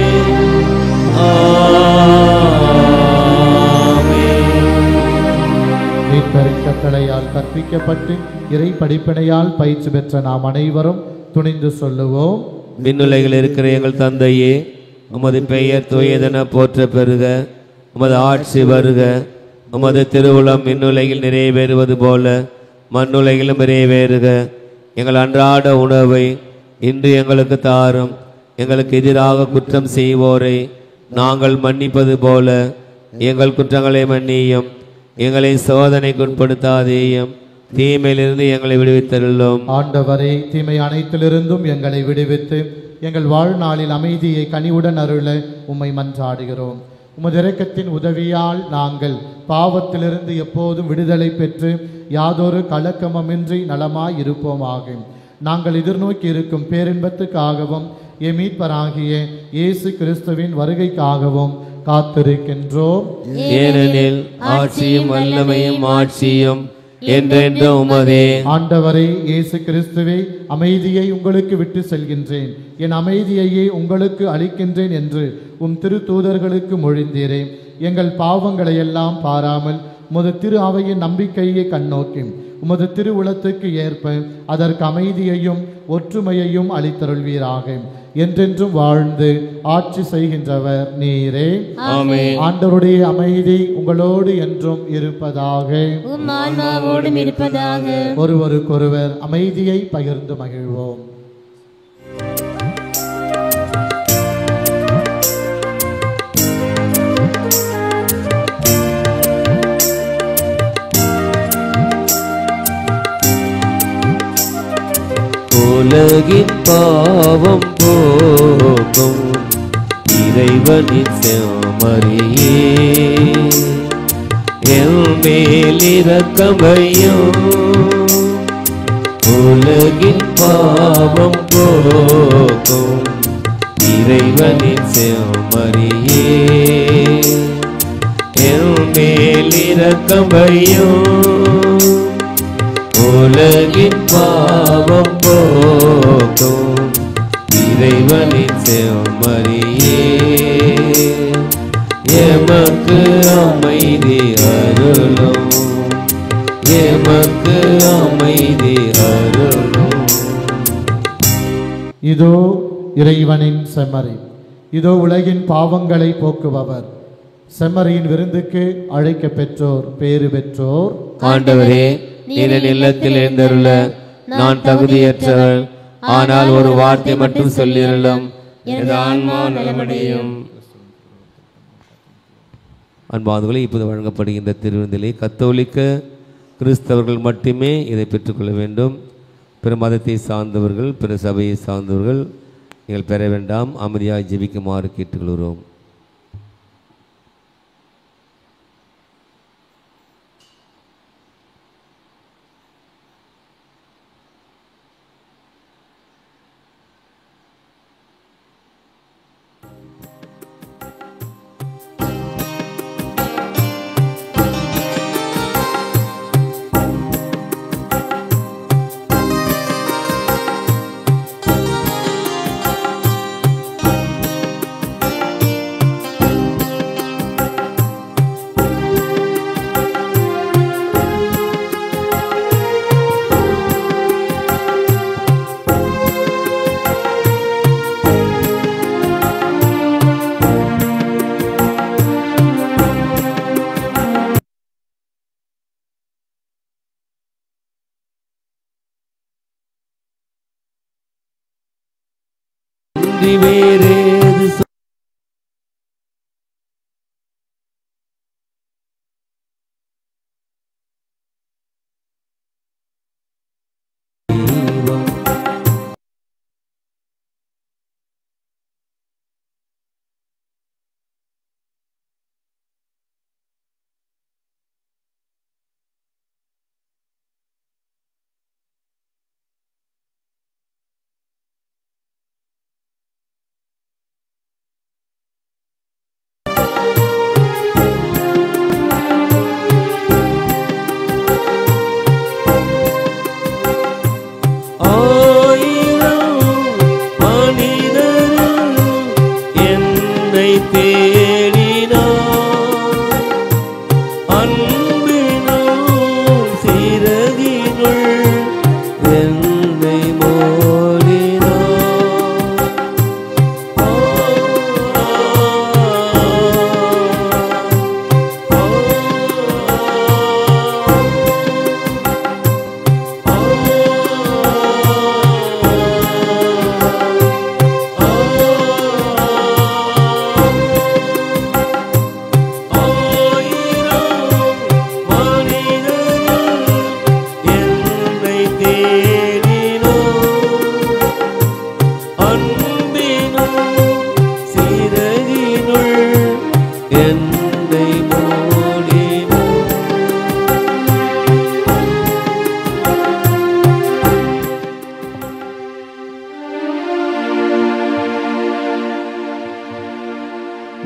ஆமென். மீட்பரின் கட்டளையால் கற்பிக்கப்பட்டு இறை படிப்பினையால் பயிற்சி பெற்ற நாம் அனைவரும் துணிந்து சொல்லுவோம். விண்ணுலகில் இருக்கிற எங்கள் தந்தையே, உமது பெயர் தூயதென போற்ற பெறுக. உமது ஆட்சி வருக. உமது திருவுளம் விண்ணுலகில் நிறைவேறுவது போல மண்ணுலகிலும் நிறைவேறுக. எங்கள் அன்றாட உணவை இன்று எங்களுக்கு தாரும். எங்களுக்கு எதிராக குற்றம் செய்வோரை நாங்கள் மன்னிப்பது போல எங்கள் குற்றங்களை மன்னியும். எங்களை சோதனைக்கு உட்படுத்தாதேயும், தீமையிலிருந்து எங்களை விடுவித்தருளும். ஆண்டவரே, தீமை அனைத்திலிருந்தும் எங்களை விடுவித்து எங்கள் வாழ்நாளில் அமைதியை கனிவுடன் அருள உம்மை மன்றாடுகிறோம். உமது இரக்கத்தின் உதவியால் நாங்கள் பாவத்திலிருந்து எப்போதும் விடுதலை பெற்று யாதொரு கலக்கமின்றி நலமாய் இருப்போமாக. நாங்கள் எதிர்நோக்கி இருக்கும் பேரின்பத்துக்காகவும் எம் மீட்பராகிய இயேசு கிறிஸ்துவின் வருகைக்காகவும் காத்திருக்கின்றோம். ஏனெனில் ஆட்சியும் வல்லமையும் ஆட்சியும் என்றென்றும் உமதே. ஆண்டவரே இயேசு கிறிஸ்துவே, அமைதியை உங்களுக்கு விட்டு செல்கின்றேன், என் அமைதியையே உங்களுக்கு அளிக்கின்றேன் என்று உம் திருத்தூதர்களுக்கு மொழிந்தீரே. எங்கள் பாவங்களை எல்லாம் பாராமல் உமது திரு அவையின் நம்பிக்கையை கண்ணோக்கி உமது திருவுளத்துக்கு ஏற்ப அதற்கு அமைதியையும் ஒற்றுமையையும் அளித்தருள்வீராக. என்றென்றும் வாழ்ந்து ஆட்சி செய்கின்றவர் நீரே. ஆமென். ஆண்டவருடைய அமைதி உங்களோடு என்றும் இருப்பதாக. உம் ஆன்மாவோடும் இருப்பதாக. ஒருவருக்கொருவர் அமைதியை பகிர்ந்து மகிழ்வோம். உலகின் பாவம் போக்கும் இறைவனின் செம்மறியே, என் மேல் இரக்கம் வையும். உலகின் பாவம் போக்கும் இறைவனின் செம்மறியே, என் மேல் இரக்கம் வையும். உலகின் பாவம் போக்கும் இறைவனின் செம்மறியே, எமக்கு அமைதி அருளும், எமக்கு அமைதி அருளும். இதோ இறைவனின் செம்மறி, இதோ உலகின் பாவங்களை போக்குபவர். செம்மறியின் விருந்துக்கு அழைக்க பெற்றோர் பேறு பெற்றோர். ஆண்டவரே, நீர் என் இல்லத்தில் எழுந்தருள நான் தகுதியற்றவர். ஆனால் ஒரு வார்த்தை மட்டும் சொல்லிரலும், எனது ஆன்மா நலமடையும். அன்பானவர்களே, இப்போது வழங்கப்படுகின்ற திருவிருந்திலே கத்தோலிக்க கிறிஸ்தவர்கள் மட்டுமே இதை பெற்றுக்கொள்ள வேண்டும். பிற மதத்தை சார்ந்தவர்கள், பிற சபையை சார்ந்தவர்கள் நீங்கள் பெற வேண்டாம். அமைதியாக ஜெபிக்குமாறு கேட்டுக்கொள்கிறோம். வேறேது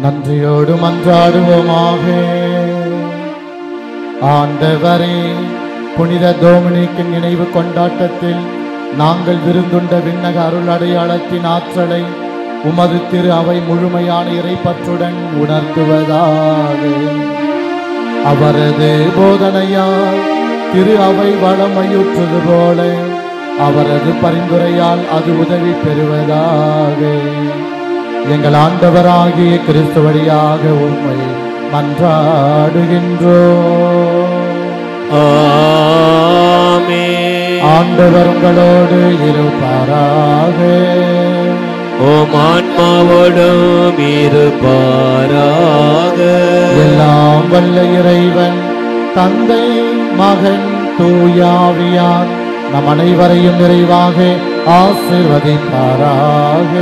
நன்றியோடு மன்றாடுவோமாக. ஆண்டவரே, புனித டோமினிக்கின் நினைவு கொண்டாட்டத்தில் நாங்கள் விருந்துண்ட விண்ணக அருள் அடையாளத்தின் ஆற்றலை உமது திரு அவை முழுமையான இறைப்பற்றுடன் உணர்த்துவதாக. அவரது போதனையால் திரு அவை வளமையுற்றது போல அவரது பரிந்துரையால் அது உதவி பெறுவதாக. எங்கள் ஆண்டவராகிய கிறிஸ்து வழியாக உம்மை மன்றாடுகின்றோம். ஆமென். ஆண்டவர் உங்களோடு இருப்பாராக. ஓம் ஆன்மாவோடும் இருப்பாராக. எல்லாம் வல்ல இறைவன் தந்தை, மகன், தூயாவியார் நம் அனைவரையும் நிறைவாக ஆசீர்வதிப்பாராக.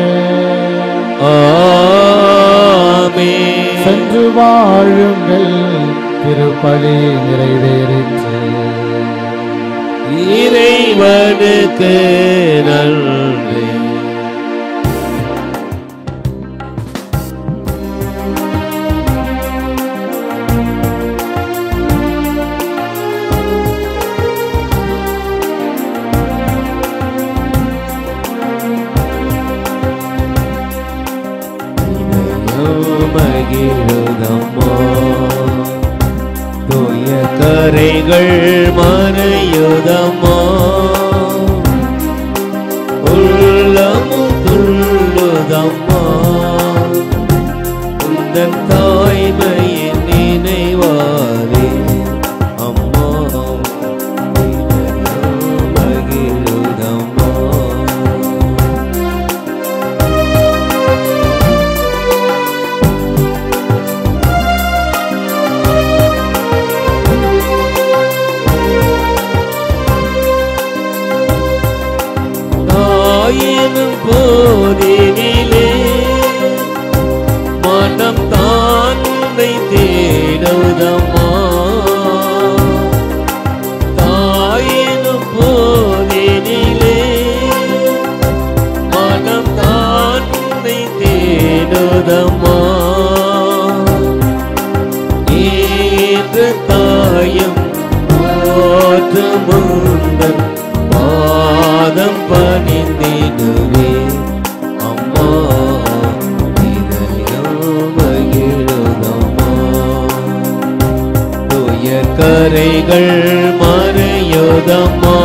ஆமென். சென்று வாழுங்கள், திருப்பலி நிறைவேறிற்று. இறைவனுக்கு நன்றி. மகிழுதம்மா, தூய கரைகள் மறையுதம்மா, உள்ளமும் தாய்மையின் நினைவாரே அம்மா மகிழுதம்மா. தாயினும் போதினிலே மனம் தானை தேடுதம்மா. தாயினும் போதினிலே மனம் தானை தேடுதம்மா. ஏற்ற தாயும் போற்றுமுந்தன் பாதம் பணிந்திடுவே அம்மா இதயம் மகிழுதம்மா. தூய கரைகள் மறையுதம்மா.